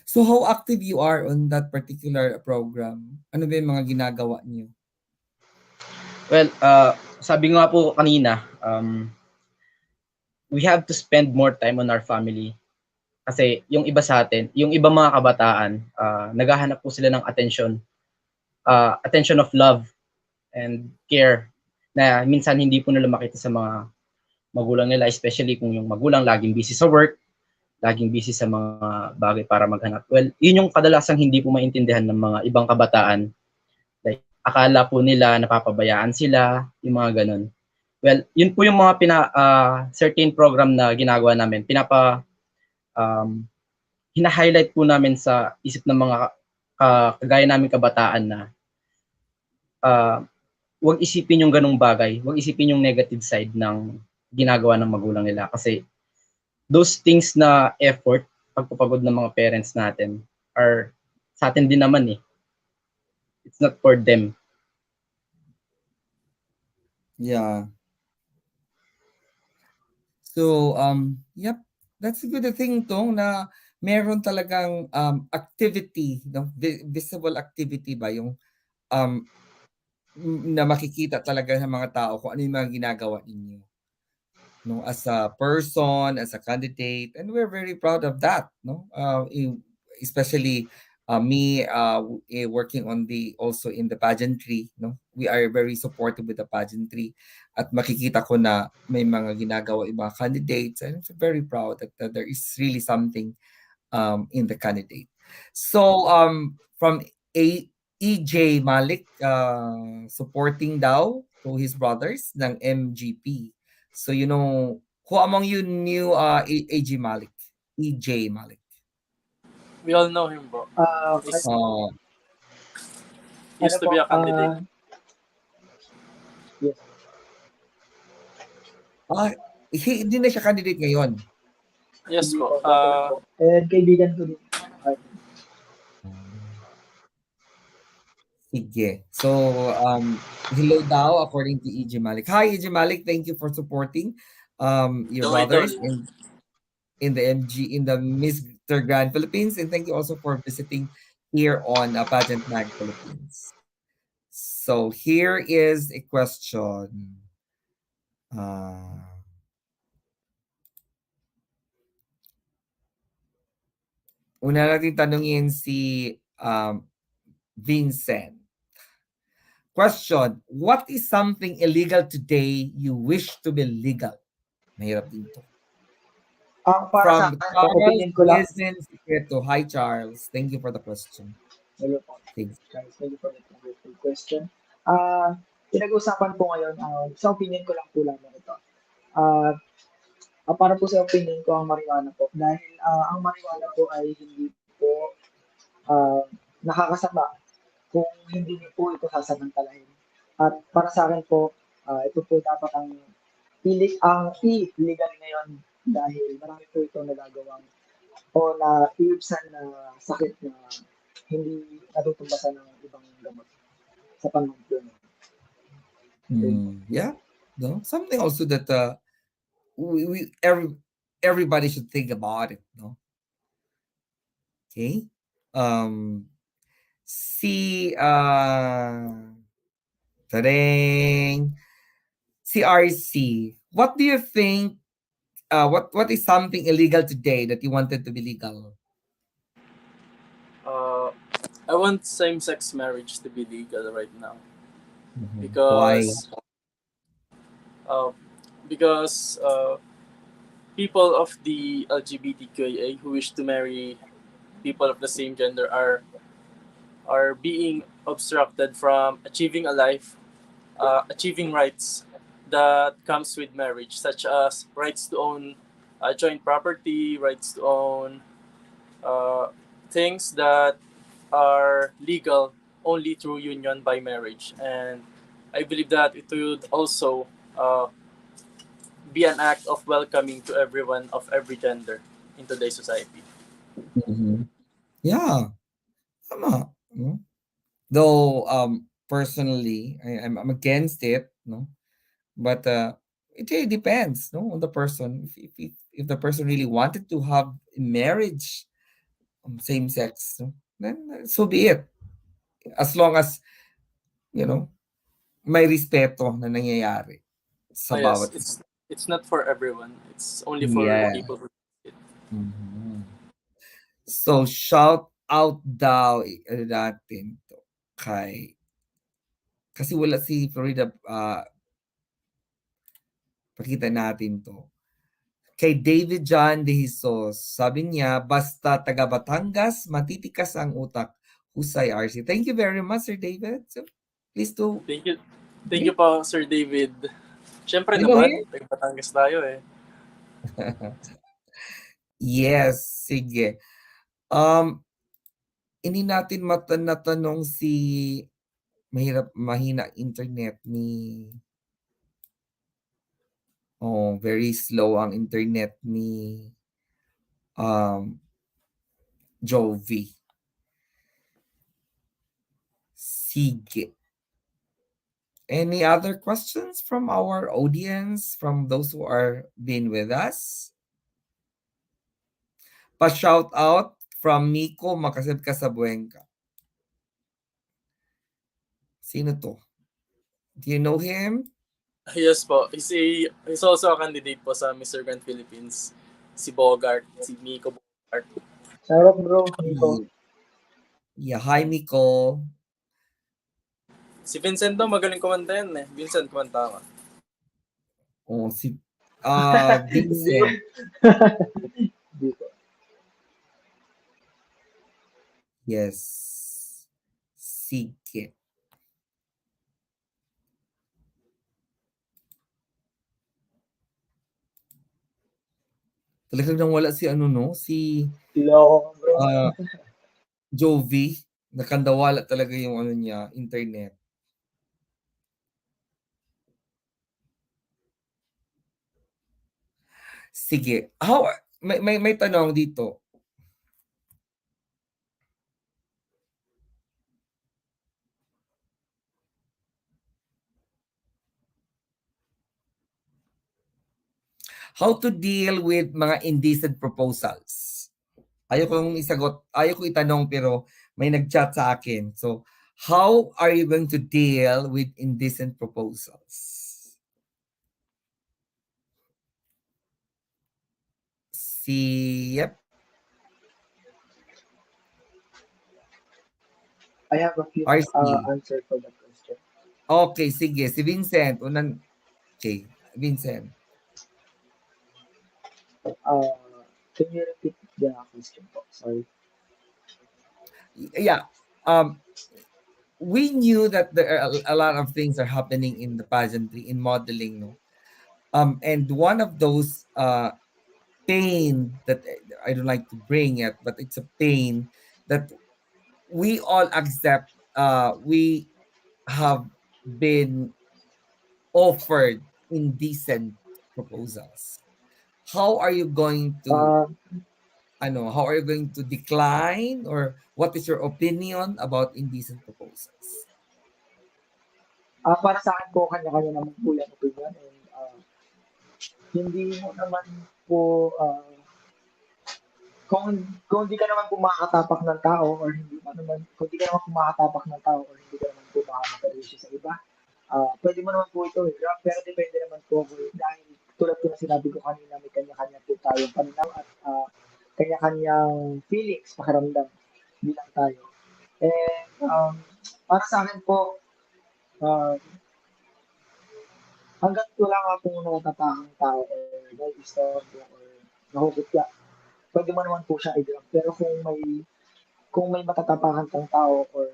So how active you are on that particular program? Ano ba yung mga ginagawa niyo? Well, sabi nga po kanina, we have to spend more time on our family. Kasi yung iba sa atin, yung ibang mga kabataan, naghahanap po sila ng attention of love and care na minsan hindi po nila makita sa mga magulang nila, especially kung yung magulang laging busy sa work, laging busy sa mga bagay para maghanap. Well, yun yung kadalasang hindi po maintindihan ng mga ibang kabataan. Like, akala po nila napapabayaan sila, yung mga ganun. Well, yun po yung mga certain program na ginagawa namin. Hina-highlight po namin sa isip ng mga kagaya namin kabataan na huwag isipin yung ganung bagay, huwag isipin yung negative side ng ginagawa ng magulang nila kasi those things na effort, pagpapagod ng mga parents natin are sa atin din naman eh. It's not for them. Yeah. So, yep, that's a good thing tong na meron talagang activity, no? Visible activity ba yung na makikita talaga ng mga tao kung ano yung mga ginagawa ninyo. No, as a person, as a candidate, and we're very proud of that, no? Especially me working on also in the pageantry, no? We are very supportive with the pageantry at makikita ko na may mga ginagawa yung mga candidates and I'm very proud that there is really something in the candidate. So from EJ Malik supporting daw to his brothers ng MGP. So you know, who among you knew EJ Malik? EJ Malik. We all know him, bro. He's used to be a candidate. Yes. Hindi na siya candidate ngayon. Yes po. Kaibigan ko din. Sige. So, hello daw according to EJ Malik. Hi, EJ Malik. Thank you for supporting your brothers in the Mr. Grand Philippines, and thank you also for visiting here on Pageant Mag Philippines. So here is a question. Una natin tanungin si Vincent. Question, what is something illegal today you wish to be legal? Mahirap din to. From Charles Business Secreto. Hi, Charles. Thank you for the question. Hello po. Thanks, Charles. Thank you for the wonderful question. Pinag-usapan po ngayon, sa opinion ko lang po lamang ito. Para po sa opinion ko, ang marijuana po. Dahil ang marijuana po ay hindi po nakakasama kung hindi niyo po ito sasamantalahin. At para sa akin po, ito po dapat ang illegal ngayon dahil marami po ito nagagawang o na iibsan na sakit na hindi natutumbasan ng ibang gamot sa panahon po. Yeah, no, something also that everybody should think about it, no? Okay. CRC, what do you think? What is something illegal today that you wanted to be legal? I want same-sex marriage to be legal right now. Why? Because people of the LGBTQIA who wish to marry people of the same gender are being obstructed from achieving a life, achieving rights that comes with marriage, such as rights to own joint property, rights to own, uh, things that are legal only through union by marriage. And I believe that it would also be an act of welcoming to everyone of every gender in today's society. Mhm. Yeah, tama. No? Though personally, I'm against it, no? But it really depends, no, on the person. If the person really wanted to have marriage, same sex, no? Then so be it. As long as, you know, may respeto na nangyayari Oh sa yes, bawat isa. it's not for everyone. It's only for Yeah. people who need it. Mhm. So, shout out daw natin to kay, kasi wala si Florida, pakita natin to. Kay David John De Jesus, sabi niya, basta taga Batangas, matitikas ang utak. Husay RC. Thank you very much, Sir David. So, please do Thank you. Thank you greet. po, Sir David. Siyempre You know naman, him? taga Batangas tayo eh. Yes, sige. Hindi natin natanong si mahina internet ni very slow ang internet ni um Jovy. Sige. Any other questions from our audience, from those who are been with us? Pa-shout out from Miko Makasib Casabuenca. Sino to? Do you know him? Yes po. He's also a candidate po sa Mr. Grand Philippines. Si Bogart, si Miko Bogart. Sarap bro, Nico. Yeah, hi Miko. Si Vincent daw magaling kumanta yan eh. Vincent, kumanta ka. Oh, si Hindi Vincent. Hindi ko. Yes. Sige. Talagang nang wala si ano no, si Loko bro. uh, Jovy. Nakandawala talaga yung ano niya, internet. Sige. May tanong dito. How to deal with mga indecent proposals? Ayaw ko itanong pero may nag-chat sa akin. So, how are you going to deal with indecent proposals? Yep. I have a few RC. answer for that question. Okay, sige. Si Vincent. Okay, Vincent. Uh, can you repeat the question po? Sorry. Yeah. We knew that there are a lot of things are happening in the pageantry, in modeling, no? And one of those pain that I don't like to bring it, but it's a pain that we all accept. We have been offered indecent proposals. How are you going to, Uh, how are you going to decline, or what is your opinion about indecent proposals? para sa akin po, kanya-kanya naman po yung opinion. And hindi mo naman po, kung hindi ka naman po makakatapak ng tao or hindi ka naman, kung hindi ka naman po makakatapak ng tao or hindi ka naman po makakaparisyo sa iba, pwede mo naman po ito i-drop, pero depende naman po dahil tulad ko na sinabi ko kanina, may kanya-kanya po tayong pananaw at kanya-kanyang feelings, pakiramdam bilang tayo. And para sa akin po, uh, hangga't wala nga pong nakatapakang tao or nai-istorbo or nahukot ka, pwede mo naman po siya i-drop. Pero kung may matatapakan kang tao or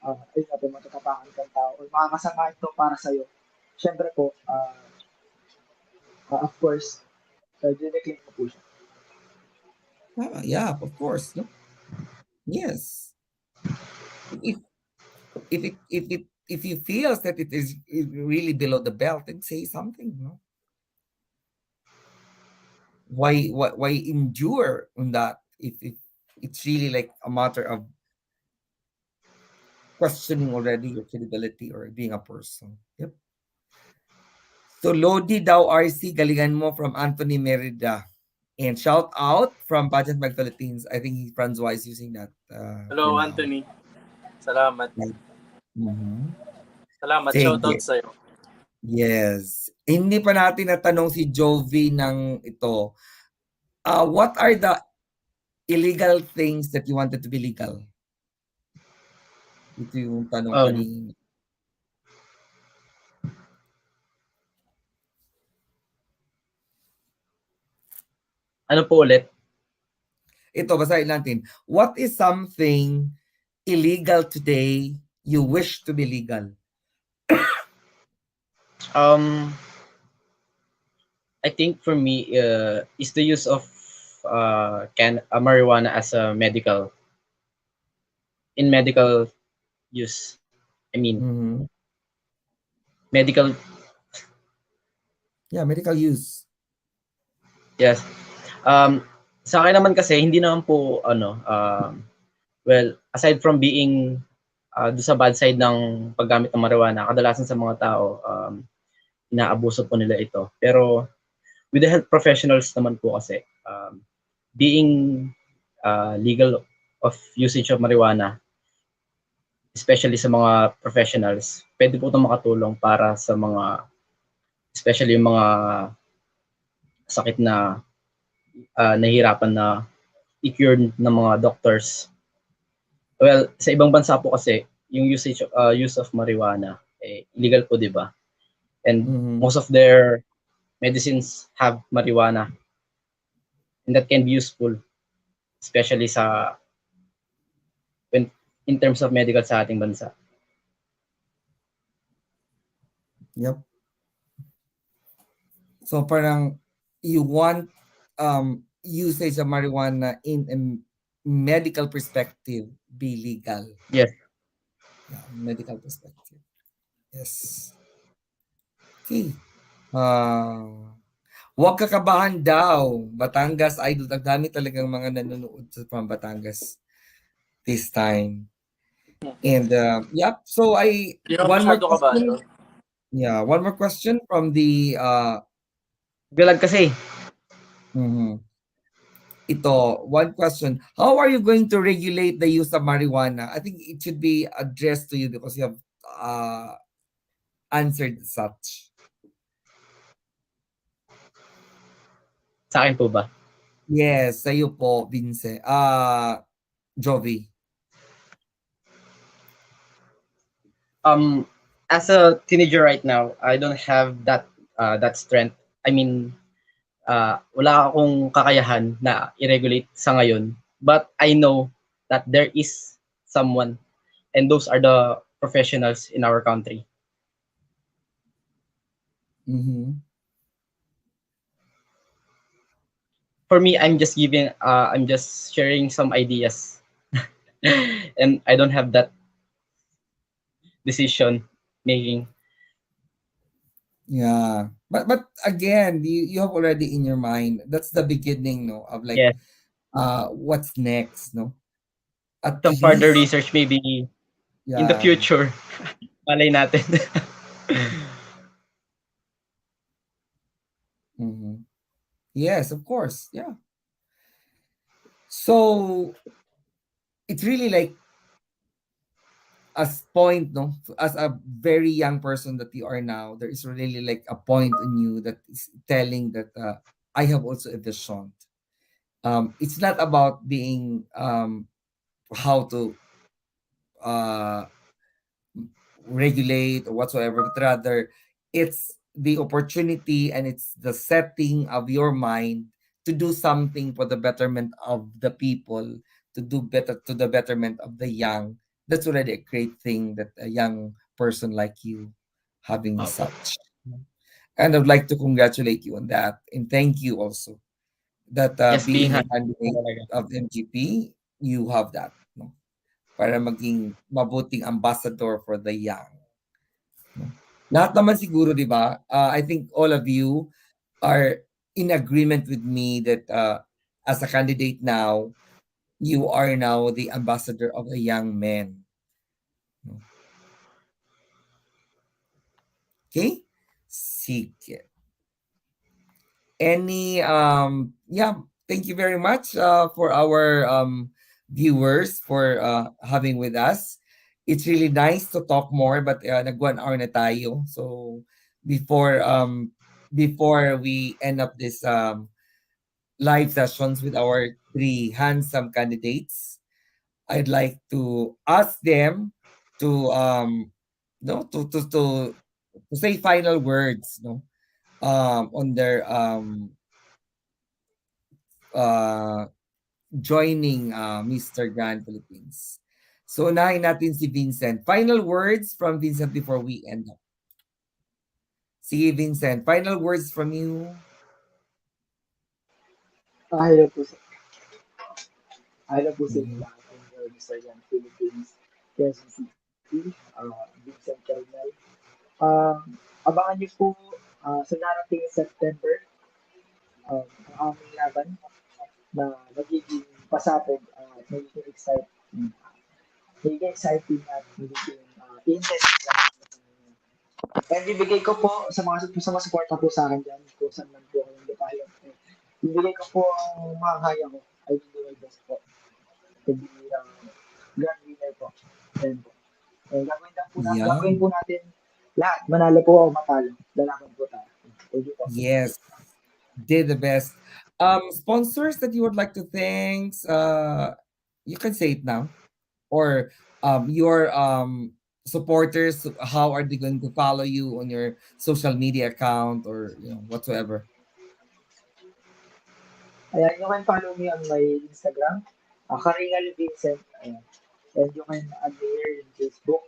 ayun nga po, matatapakan kang tao or makakasama ito para sa'yo, syempre po, of course, dinecline ko po siya. Yeah, of course, no? Yes. If if you feels that it is really below the belt, then say something, no? Why endure on that if it's really like a matter of questioning already your credibility or being a person. Yep. So Lodi daw RC, galingan mo from Anthony Merida. And shout out from Pageant Mag Philippines. I think Francois is using that for Hello, now. Anthony. Salamat. Right. Mhm. Salamat. Shoutout Sige. sa'yo. Yes. Hindi pa natin natanong si Jovy ng ito. What are the illegal things that you wanted to be legal? Ito yung tanong Um, kanina. ano po ulit? Ito, basahin natin. What is something illegal today you wish to be legal? Um, I think for me is the use of marijuana as a medical use. I mean, Mhm. medical. Yeah, medical use. Yes. Um, sa akin naman kasi hindi naman po well, aside from being doon sa bad side ng paggamit ng marijuana, kadalasan sa mga tao inaabuso po nila ito. Pero with the health professionals naman po kasi being legal of usage of marijuana, especially sa mga professionals, pwede po itong makatulong para sa mga, especially yung mga sakit na nahihirapan na i-cure ng mga doctors. Well, sa ibang bansa po kasi, yung use of marijuana, illegal po, di ba? And most of their medicines have marijuana. And that can be useful, especially when in terms of medical sa ating bansa. Yep. So parang you want usage of marijuana in a medical perspective be legal. Yes. Yeah, medical perspective. Yes. Okay. Huwag kakabahan daw. Batangas Idol. Ang dami talagang mga nanonood from Batangas this time. And yep. So Hindi ako one more masyado kabado. question. Yeah, one more question from the Galag kasi. Ito, one question. How are you going to regulate the use of marijuana? I think it should be addressed to you because you have answered such. Sa akin po ba? Yes, sa'yo po, Vince. Jovy. As a teenager right now, I don't have that strength. I mean, wala akong kakayahan na i-regulate sa ngayon. But I know that there is someone, and those are the professionals in our country. Mm-hmm. For me, I'm just sharing some ideas, and I don't have that decision making. Yeah. But again, you have already in your mind, that's the beginning, no, of like Yes. what's next, no? At Some further least, research maybe in the yeah. future. Malay natin. Mm-hmm. Yes, of course. Yeah. So it's really like as point, no, as a very young person that you are now, there is really like a point in you that is telling that I have also a vision. It's not about being how to uh regulate or whatsoever, but rather it's the opportunity and it's the setting of your mind to do something for the betterment of the people, to do better to the betterment of the young. That's already a great thing that a young person like you having such. And I'd like to congratulate you on that. And thank you also that Yes, being being a happy candidate talaga. of MGP, you have that. No? Para maging mabuting ambassador for the young. No? Lahat naman siguro, di ba? I think all of you are in agreement with me that as a candidate now, you are now the ambassador of the young men. No? Okay? Sige. Any yeah, thank you very much for our viewers for having with us. It's really nice to talk more but nag 1 hour na tayo. So before before we end up this live sessions with our three handsome candidates, I'd like to ask them to no to say final words no on their uh, joining Mr. Grand Philippines. So unahin natin si Vincent. Final words from Vincent before we end up. Sige Vincent, final words from you. Hello po, hello po sa inyo Mhm. lahat ng Mr. Yan Philippines, Quezon City, Vincent Carrigan. Abangan niyo po sa darating September ang aming laban na magiging pasabog at magiging exciting at magiging intense. And bibigay ko po sa mga suporta po sa akin dyan, kung saan man po ako yung detalye. Bibigay ko po ang mga kaya ko. I will do my best po to be grand winner po. Ayan po. And Yeah. gagawin po natin lahat. Manalo po o matalo. Lalaban po tayo. Thank you po. Yes. Did the best. Sponsors that you would like to thank, you can say it now. Or your supporters, how are they going to follow you on your social media account or whatsoever? Ayan, you can follow me on my Instagram, Caringal Vincent. Ayan. And you can add me here in Facebook,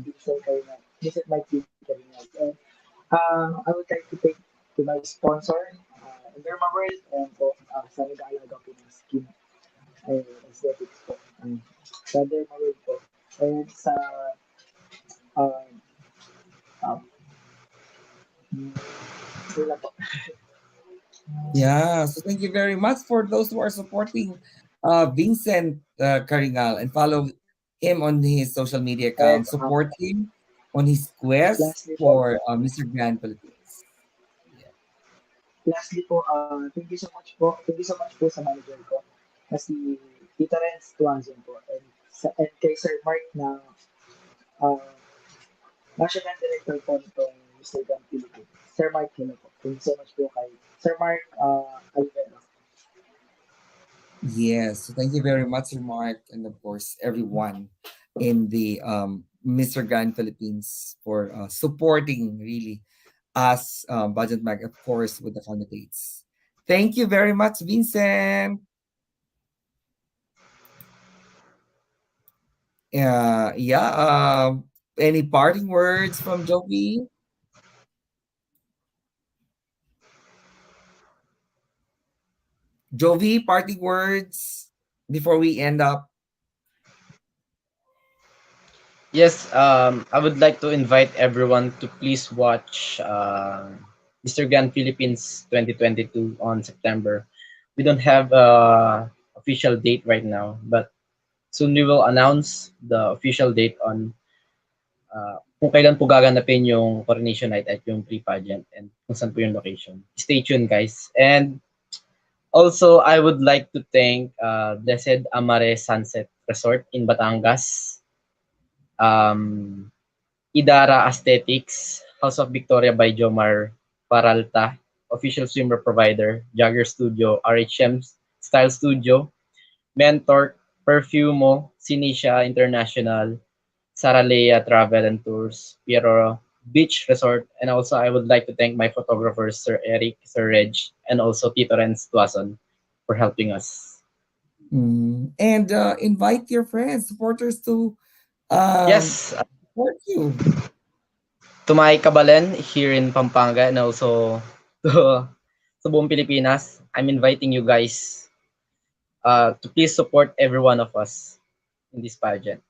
Vincent Caringal. Visit my team Caringal. And I would like to thank to my sponsor, Derma World, and po sa nag-aalaga po ng skin aesthetics po. Sa Derma World po. And sa um, um, sila po. Yeah, so thank you very much for those who are supporting Vincent Caringal and follow him on his social media And account. Support him on his quest lastly po, for Mr. Grand Philippines. Yeah. lastly po, thank you so much po. Thank you so much po sa manager ko na si Tita Renz Tuanzon po. And kay Sir Mark na uh, National Director po nitong Mr. Gun Philippines. Sir Mark, hello po. Thank you so much po kay Sir Mark Alvero. Yes, so thank you very much, Sir Mark, and of course everyone in the Mr. Grand Philippines for supporting really us, Budget Mag, of course, with the candidates. Thank you very much, Vincent. Yeah. Any parting words from Jovy? Jovy, parting words before we end up. Yes, I would like to invite everyone to please watch Mr. Grand Philippines 2022 on September. We don't have a official date right now, but soon we will announce the official date on kung kailan po gaganapin yung coronation night at yung pre-pageant and kung saan po yung location. Stay tuned, guys. And also, I would like to thank Blessed Amare Sunset Resort in Batangas, um, Idara Aesthetics, House of Victoria by Jomar Paralta, official swimmer provider, Jagger Studio, RHM Style Studio, Mentor, Perfumo, Sinisha International, Saralea Travel and Tours, Piero Beach Resort, and also I would like to thank my photographers, Sir Eric, Sir Reg, and also Tito Renz Tuason for helping us. And invite your friends, supporters to Yes, support you. to my kabalen here in Pampanga and also to sa buong Pilipinas, I'm inviting you guys to please support every one of us in this pageant.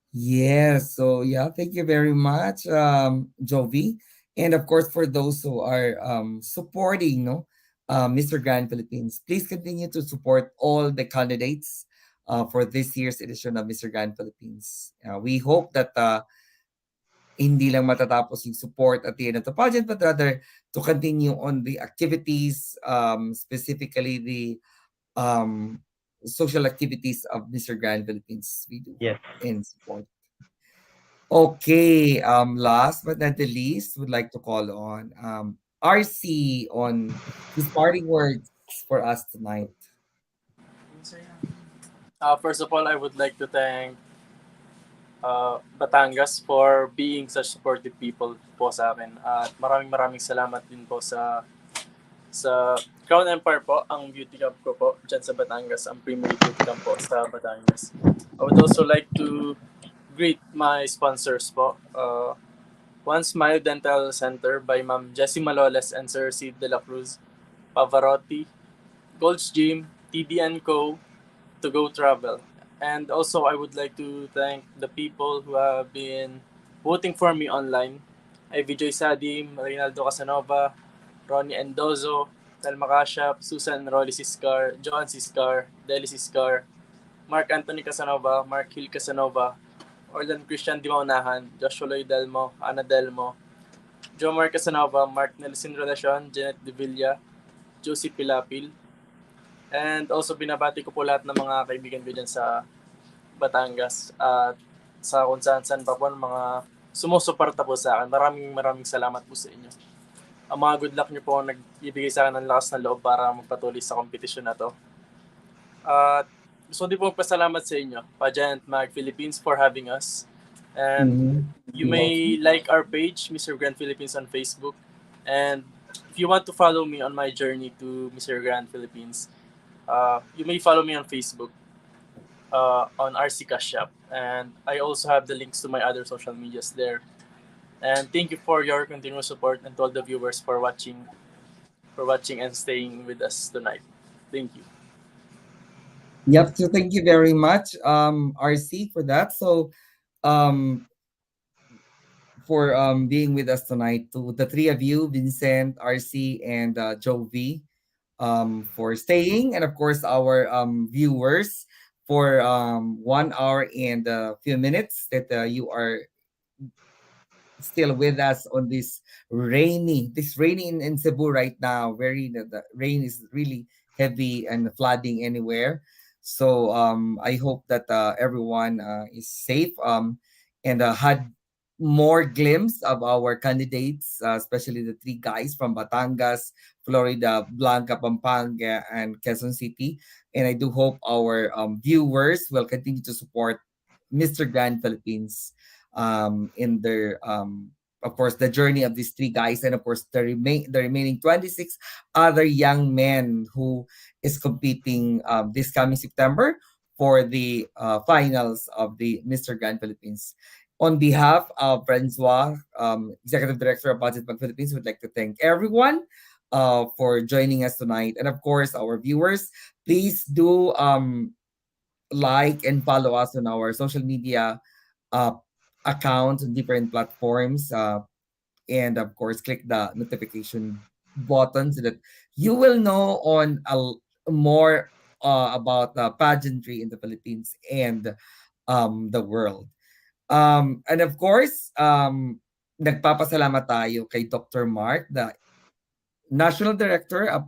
Yes. So yeah, thank you very much, Jovi. And of course, for those who are supporting, no, Mr. Grand Philippines, please continue to support all the candidates for this year's edition of Mr. Grand Philippines. We hope that hindi lang matatapos yung support at the end of the pageant, but rather to continue on the activities, specifically the um, social activities of Mr. Grand Philippines. We do Yes. hope and support. Okay, last but not the least, would like to call on RC on his parting words for us tonight. First of all, I would like to thank Batangas for being such supportive people po sa akin. At maraming salamat din po sa Crown Empire po, ang beauty camp ko po dyan sa Batangas, ang premier beauty camp po sa Batangas. I would also like to greet my sponsors po. One Smile Dental Center by Ma'am Jessie Maloles and Sir Sid De La Cruz, Pavarotti, Gold's Gym, TD & Co, To Go Travel. And also, I would like to thank the people who have been voting for me online. Ivy Joy Sadim, Reynaldo Casanova, Ronnie Endozo, Telma Kashyap, Susan Rolly Siscar, Joan Siscar, Deli Siscar, Mark Anthony Casanova, Mark Hill Casanova, Orlan Christian Dimaunahan, Joshua Loy Delmo, Ana Delmo, Jomar Casanova, Mark Nelson Relacion, Janet De Villa, Josie Pilapil, and also binabati ko po lahat ng mga kaibigan ko dyan sa Batangas at sa kung saan pa po ng mga sumusuporta po sa akin. Maraming salamat po sa inyo. Ang mga good luck niyo po ang nagbibigay sa akin ng lakas ng loob para magpatuloy sa kompetisyon na to. At gusto din po magpasalamat sa inyo, Pageant Mag Philippines, for having us. And you may like our page, Mr. Grand Philippines on Facebook. And if you want to follow me on my journey to Mr. Grand Philippines, you may follow me on Facebook on RC Kashyap. And I also have the links to my other social medias there. And thank you for your continuous support and to all the viewers for watching and staying with us tonight. Thank you. Yep. So thank you very much, RC, for that. So, um, for being with us tonight, to the three of you, Vincent, RC, and Jovy, for staying, and of course our viewers for 1 hour and a few minutes that you are still with us on this rainy in Cebu right now. Very the rain is really heavy and flooding anywhere. So I hope that everyone is safe and had more glimpse of our candidates, especially the three guys from Batangas, Floridablanca, Pampanga, and Quezon City. And I do hope our viewers will continue to support Mr. Grand Philippines in their of course the journey of these three guys, and of course the remaining 26 other young men who is competing this coming September for the finals of the Mr. Grand Philippines. On behalf of Francois, Executive Director of Budget Bank Philippines, would like to thank everyone for joining us tonight, and of course our viewers. Please do like and follow us on our social media uh, accounts on different platforms. And of course, click the notification button so that you will know on more about pageantry in the Philippines and the world. And of course, nagpapasalamat tayo kay Dr. Mark, the National Director of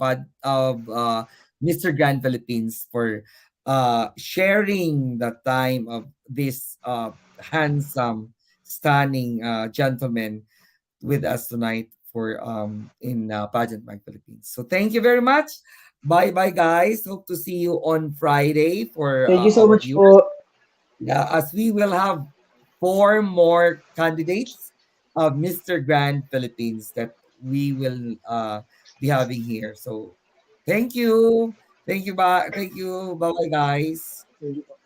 Mr. Grand Philippines, for sharing the time of this handsome, stunning gentleman with us tonight for in Pageant Mag Philippines. So thank you very much. Bye bye, guys. Hope to see you on Friday for Thank you so our much viewers. po. Yeah, as we will have 4 more candidates of Mr. Grand Philippines that we will be having here. So thank you. Thank you. Bye. Thank you. Bye bye, guys. Thank you po.